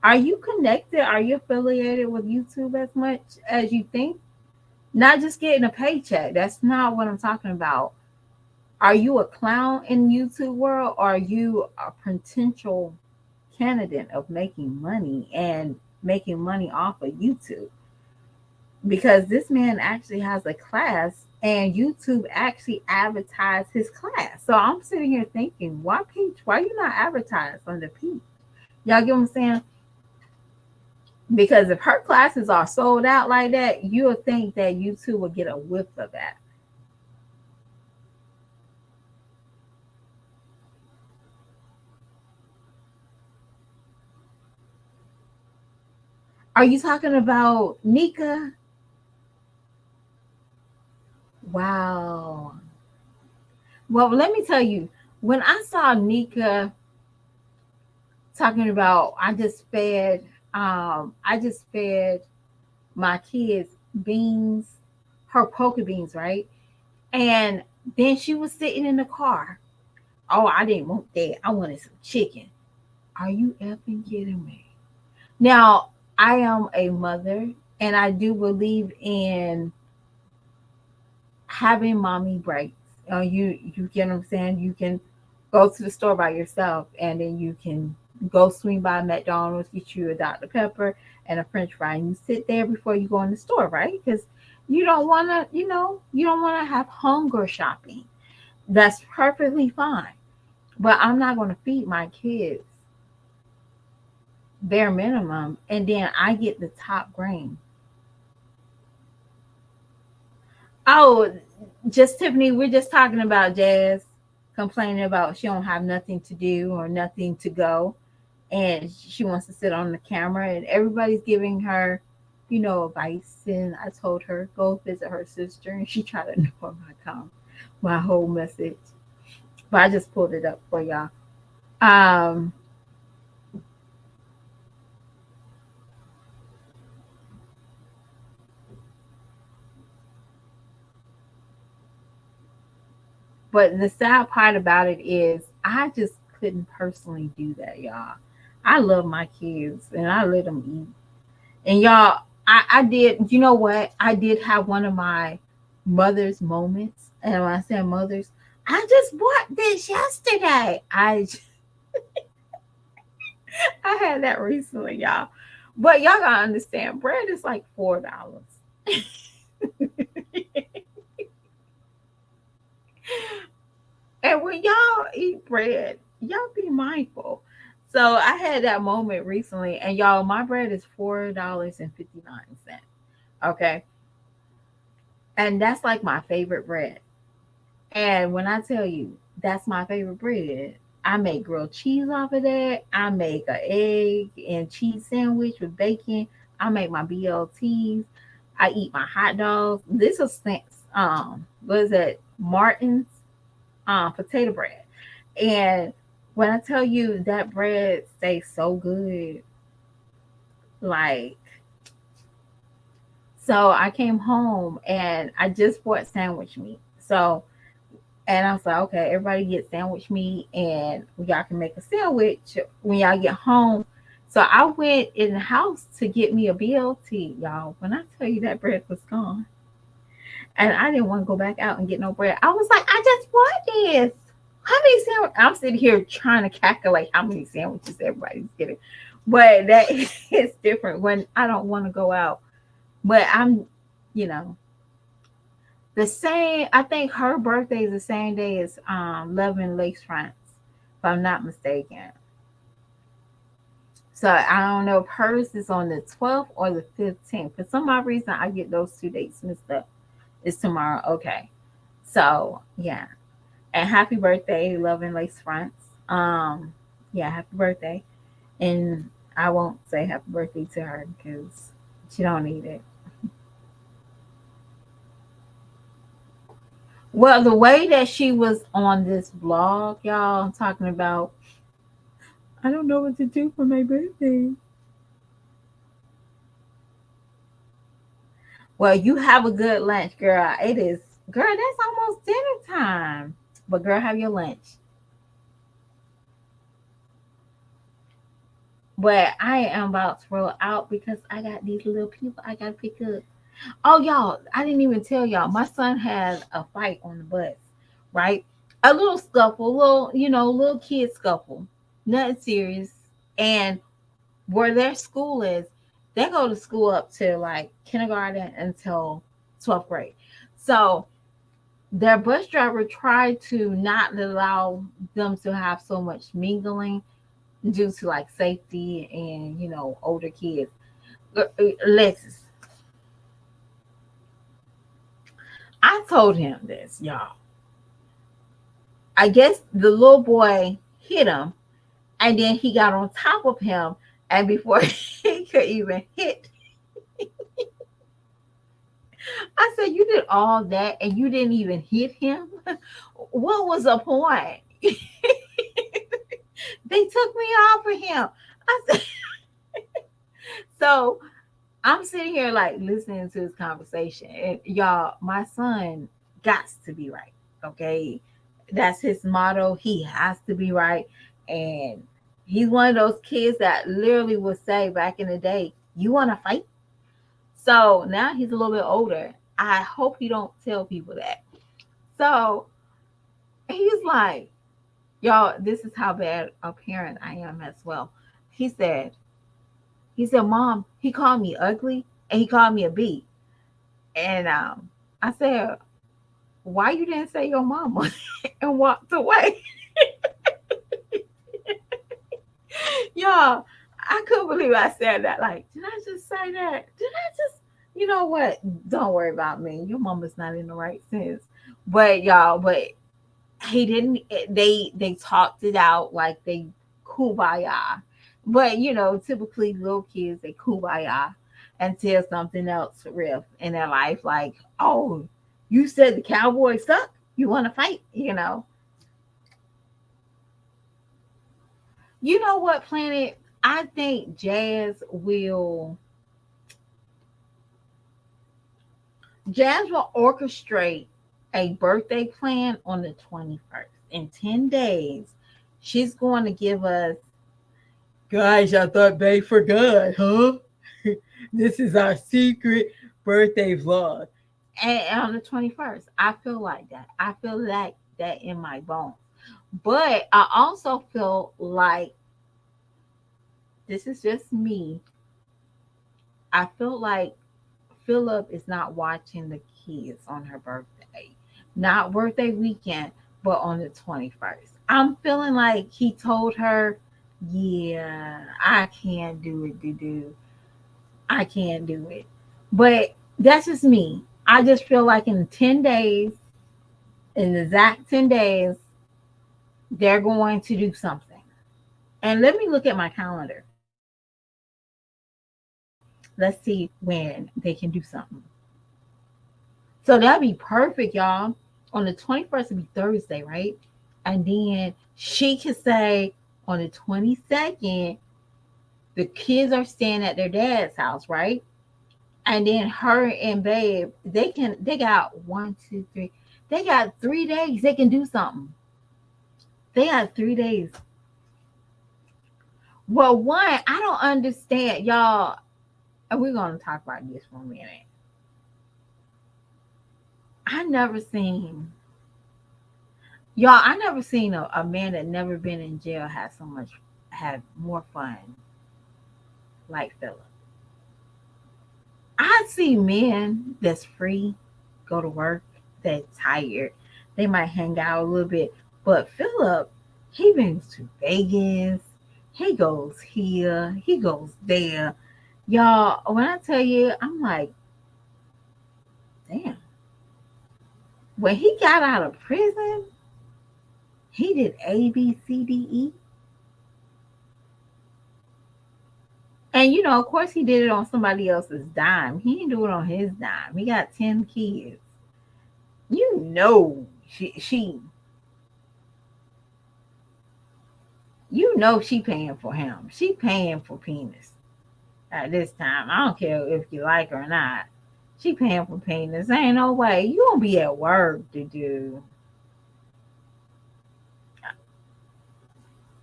are you connected? Are you affiliated with YouTube as much as you think? Not just getting a paycheck. That's not what I'm talking about. Are you a clown in YouTube world, or are you a potential candidate of making money and making money off of YouTube? Because this man actually has a class, and YouTube actually advertised his class. So I'm sitting here thinking, why Peach? Why you not advertised on the Peach? Y'all get what I'm saying? Because if her classes are sold out like that, you'll think that YouTube will get a whiff of that. Are you talking about Nika? Wow. Well, let me tell you, when I saw Nika talking about I just fed my kids beans, her poker beans, right? And then she was sitting in the car. Oh, I didn't want that. I wanted some chicken. Are you effing kidding me? Now, I am a mother, and I do believe in having mommy breaks. You get what I'm saying? You can go to the store by yourself, and then you can go swing by McDonald's, get you a Dr. Pepper and a French fry, and you sit there before you go in the store, right? Because you don't want to have hunger shopping. That's perfectly fine. But I'm not going to feed my kids bare minimum, and then I get the top grain. Oh, just Tiffany, we're just talking about Jazz complaining about she don't have nothing to do or nothing to go, and she wants to sit on the camera, and everybody's giving her, advice. And I told her go visit her sister, and she tried to ignore my whole message, but I just pulled it up for y'all. Um, but the sad part about it is I just couldn't personally do that, y'all. I love my kids and I let them eat. And y'all, I did, you know what? I did have one of my mother's moments. And when I say mother's, I just bought this yesterday. I had that recently, y'all. But y'all gotta understand, bread is like $4. And when y'all eat bread, y'all be mindful. So I had that moment recently, and y'all, my bread is $4.59. Okay. And that's like my favorite bread. And when I tell you that's my favorite bread, I make grilled cheese off of that. I make an egg and cheese sandwich with bacon. I make my BLTs. I eat my hot dogs. This is what is that? Martin's potato bread. And when I tell you that bread stays so good, like So I came home and I just bought sandwich meat. So, and I was like, okay, everybody get sandwich meat and y'all can make a sandwich when y'all get home. So I went in the house to get me a BLT, y'all. When I tell you that bread was gone, and I didn't want to go back out and get no bread. I was like, I just bought this. How many sandwiches? I'm sitting here trying to calculate how many sandwiches everybody's getting. But that is different when I don't want to go out. But I'm, you know, the same. I think her birthday is the same day as Love and Lakefront, if I'm not mistaken. So I don't know if hers is on the 12th or the 15th. For some odd reason, I get those two dates mixed up. It's tomorrow. Okay. So yeah. And happy birthday, Love and Lace Fronts. Yeah, happy birthday. And I won't say happy birthday to her because she don't need it. Well, the way that she was on this blog, y'all, talking about, I don't know what to do for my birthday. Well, you have a good lunch, girl. It is, girl, that's almost dinner time. But, girl, have your lunch. But I am about to roll out because I got these little people I got to pick up. Oh, y'all, I didn't even tell y'all. My son had a fight on the bus, right? A little scuffle, little, little kid scuffle. Nothing serious. And where their school is, they go to school up to like kindergarten until 12th grade. So their bus driver tried to not allow them to have so much mingling due to like safety and, older kids. Lexus, I told him this, y'all. I guess the little boy hit him and then he got on top of him. And before he could even hit, I said, you did all that and you didn't even hit him? What was the point? They took me off of him. I said, so I'm sitting here like listening to this conversation. And y'all, my son got to be right. Okay. That's his motto. He has to be right. And he's one of those kids that literally would say back in the day, you want to fight? So now he's a little bit older. I hope he don't tell people that. So he's like, y'all, this is how bad a parent I am as well. He said, Mom, he called me ugly and he called me a B. And I said, why you didn't say your mama and walked away? Y'all, I couldn't believe I said that. Like, did I just say that? Did I just, you know what? Don't worry about me. Your mama's not in the right sense. But y'all, but he didn't. They talked it out like they kumbaya. But typically little kids they kumbaya until something else riff in their life. Like, oh, you said the Cowboys suck. You want to fight? You know what, Planet? I think Jazz will orchestrate a birthday plan on the 21st. In 10 days, she's going to give us, guys, I thought they forgot, huh? This is our secret birthday vlog. And on the 21st, I feel like that. I feel like that in my bones. But I also feel like this is just me. I feel like Philip is not watching the kids on her birthday, not birthday weekend, but on the 21st. I'm feeling like he told her, yeah, I can't do it, do. I can't do it. But that's just me. I just feel like in 10 days, in the exact 10 days, they're going to do something. And let me look at my calendar. Let's see when they can do something. So that'd be perfect, y'all. On the 21st would be Thursday, right? And then she could say on the 22nd, the kids are staying at their dad's house, right? And then her and Babe, they got 1, 2, 3. They got 3 days. They can do something. They got 3 days. Well, one, I don't understand, y'all. And we're gonna talk about this for a minute. I never seen y'all. I never seen a man that never been in jail have more fun like Philip. I see men that's free, go to work, that tired. They might hang out a little bit. But Philip, he been to Vegas. He goes here. He goes there. Y'all, when I tell you, I'm like, damn. When he got out of prison, he did A, B, C, D, E. And of course, he did it on somebody else's dime. He didn't do it on his dime. He got 10 kids. You know, she paying for him. She paying for penis at this time. I don't care if you like her or not. She paying for penis. Ain't no way. You gonna be at work to do.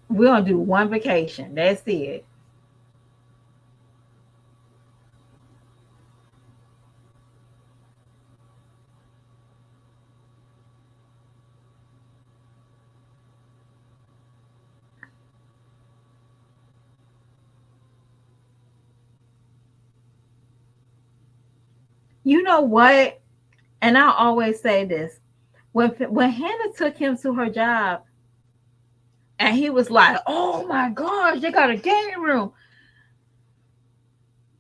We're gonna do one vacation. That's it. You know what? And I always say this: when Hannah took him to her job, and he was like, "Oh my gosh, they got a game room."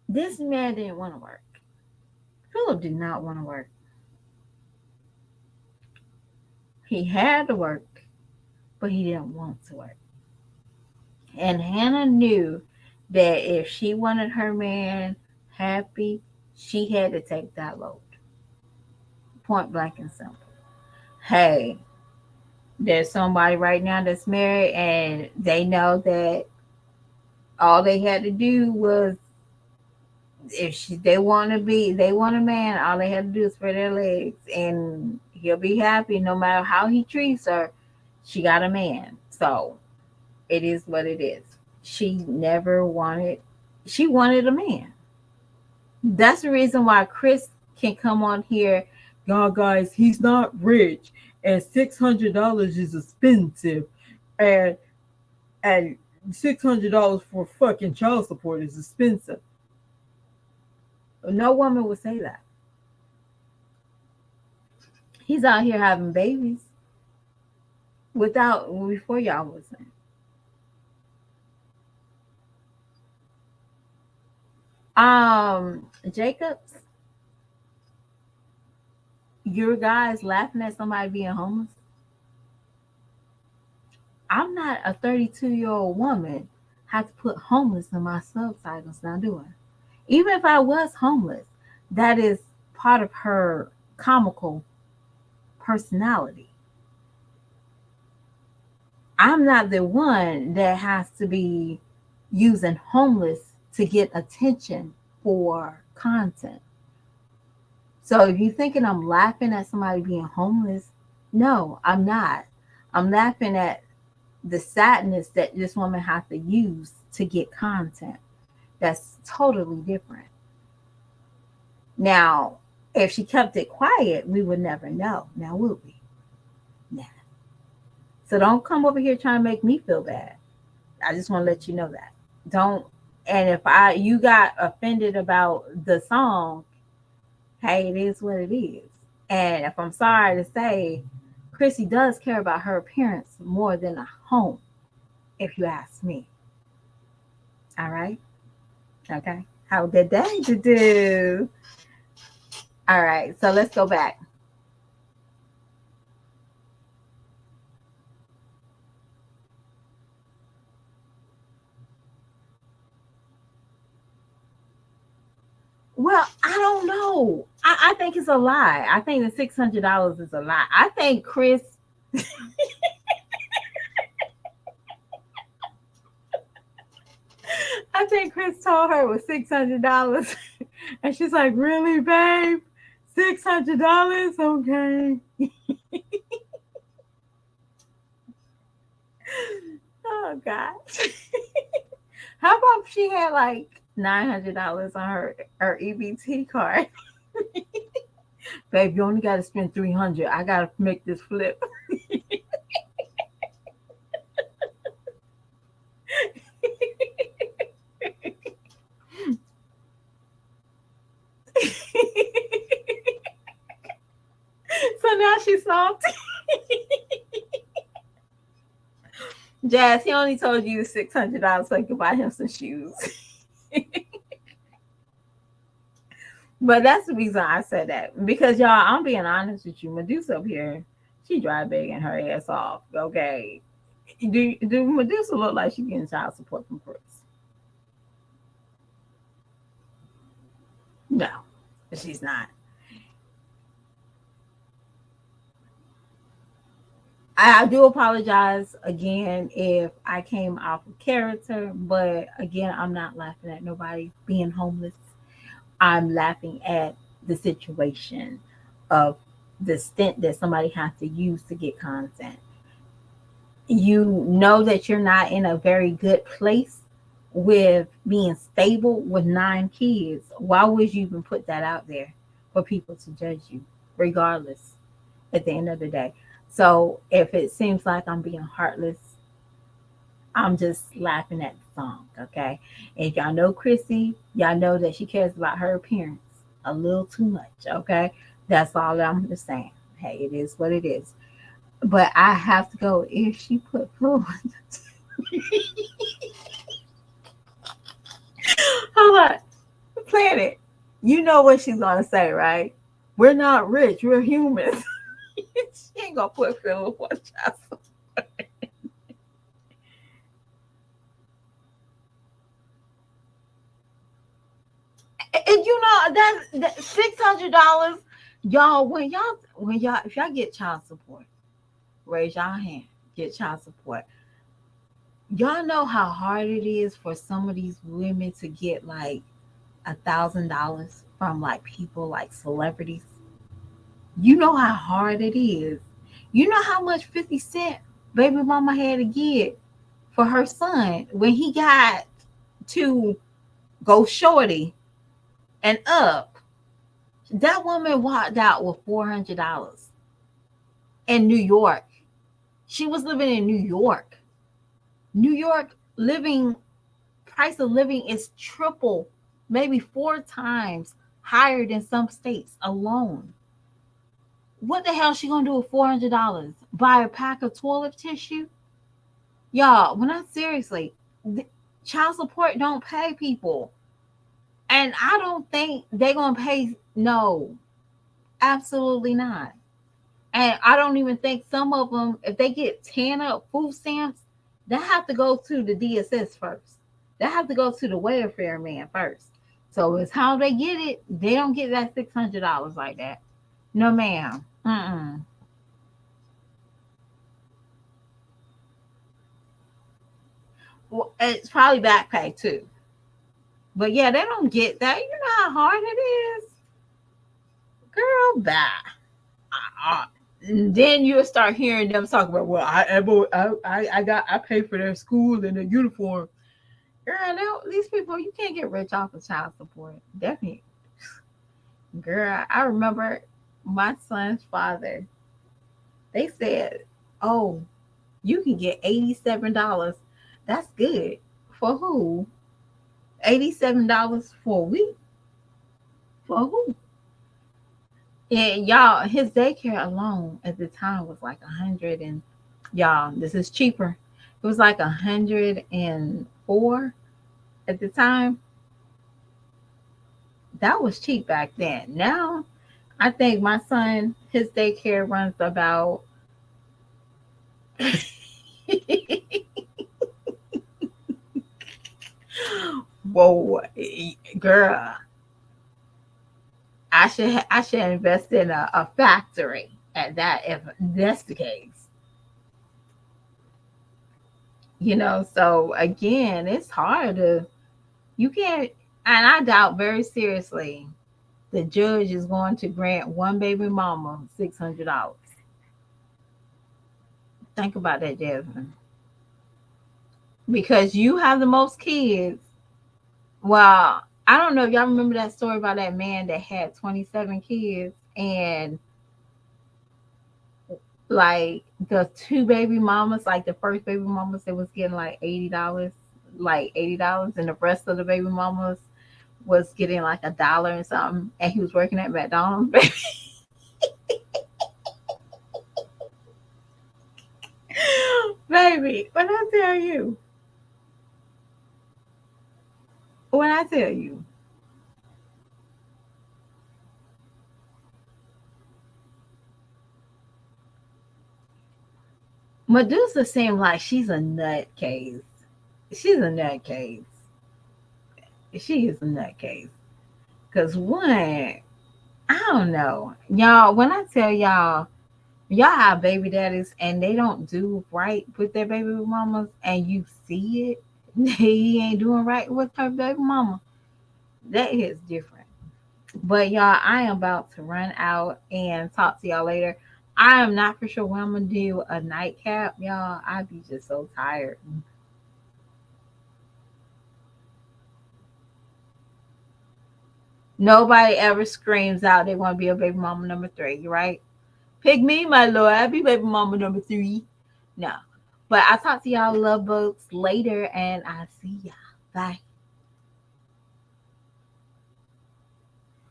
This man didn't want to work. Philip did not want to work. He had to work, but he didn't want to work. And Hannah knew that if she wanted her man happy, she had to take that load. Point blank and simple. Hey, there's somebody right now that's married and they know that all they had to do was, they want a man, all they had to do is spread their legs and he'll be happy no matter how he treats her. She got a man. So it is what it is. She never wanted, she wanted a man. That's the reason why Chris can come on here. Y'all guys, he's not rich, and $600 is expensive, and and $600 for fucking child support is expensive. No woman would say that. He's out here having babies without before y'all was saying. Jacobs, your guys laughing at somebody being homeless. I'm not a 32-year-old woman have to put homeless in my subtitles now doing. Even if I was homeless, that is part of her comical personality. I'm not the one that has to be using homeless to get attention for content. So if you're thinking I'm laughing at somebody being homeless, no, I'm not. I'm laughing at the sadness that this woman has to use to get content. That's totally different. Now, if she kept it quiet, we would never know. Now, would we? Nah. So don't come over here trying to make me feel bad. I just want to let you know that. Don't. And if you got offended about the song, hey, it is what it is. And if I'm sorry to say, Chrissy does care about her appearance more than a home, if you ask me. All right. Okay. How did that do? All right. So let's go back. Well, I don't know. I think it's a lie. I think the $600 is a lie. I think Chris. I think Chris told her it was $600 And she's like, really, babe? $600? Okay. Oh gosh. How about if she had like $900 on her EBT card? Babe, you only got to spend 300. I gotta make this flip. So now she's salty. Jazz, he only told you $600 so you could buy him some shoes. But that's the reason I said that. Because y'all, I'm being honest with you. Medusa up here, she dry begging her ass off. Okay. Do Medusa look like she getting child support from Chris? No, she's not. I do apologize again if I came off of character, but again, I'm not laughing at nobody being homeless. I'm laughing at the situation of the stint that somebody has to use to get content. You know that you're not in a very good place with being stable with 9 kids. Why would you even put that out there for people to judge you, regardless, at the end of the day? So if it seems like I'm being heartless, I'm just laughing at the song, okay? And if y'all know Chrissy, y'all know that she cares about her appearance a little too much, okay? That's all I'm just saying. Hey, it is what it is. But I have to go if she put food. Hold on, Planet. You know what she's gonna say, right? We're not rich. We're humans. She ain't gonna put Philip on child. And you know that $600, y'all. When y'all if y'all get child support, raise y'all hand. Get child support. Y'all know how hard it is for some of these women to get like $1,000 from like people like celebrities. You know how hard it is. You know how much 50 Cent baby mama had to get for her son when he got to go shorty and up. That woman walked out with $400 in New York. She was living in New York. New York living price of living is triple, maybe 4 times higher than some states alone. What the hell is she gonna do with $400? Buy a pack of toilet tissue? Y'all, when I seriously, child support don't pay people, and I don't think they're gonna pay. No, absolutely not. And I don't even think some of them, if they get 10 up food stamps, they have to go to the DSS first. They have to go to the welfare man first. So it's how they get it. They don't get that $600 like that. No, ma'am. Mm-mm. Well, it's probably back pay too. But yeah, they don't get that. You know how hard it is, girl. Bye. And then you'll start hearing them talk about, well, I pay for their school and their uniform. Girl, these people, you can't get rich off of child support. Definitely, girl. I remember my son's father. They said, "Oh, you can get $87. That's good for who? $87 for a week for who?" And y'all, his daycare alone at the time was like 100 and y'all, this is cheaper. It was like 104 at the time. That was cheap back then. Now, I think my son, his daycare runs about whoa, girl. I should invest in a factory at that if that's the case. So again, it's hard to you can't. And I doubt very seriously the judge is going to grant one baby mama $600. Think about that, Jasmine. Because you have the most kids. Well, I don't know if y'all remember that story about that man that had 27 kids and like the two baby mamas, like the first baby mamas, they was getting like $80, and the rest of the baby mamas was getting like $1 and something, and he was working at McDonald's. Baby, when I tell you, Medusa seemed like she's a nutcase. She's a nutcase. She is a nutcase. Cause one, I don't know, y'all. When I tell y'all have baby daddies and they don't do right with their baby mamas, and you see it, he ain't doing right with her baby mama. That is different. But y'all, I am about to run out and talk to y'all later. I am not for sure when I'm gonna do a nightcap, y'all. I be just so tired. Nobody ever screams out they want to be a baby mama number three, right? Pick me, my lord. I'll be baby mama number three. No. But I'll talk to y'all love bugs later and I see y'all. Bye.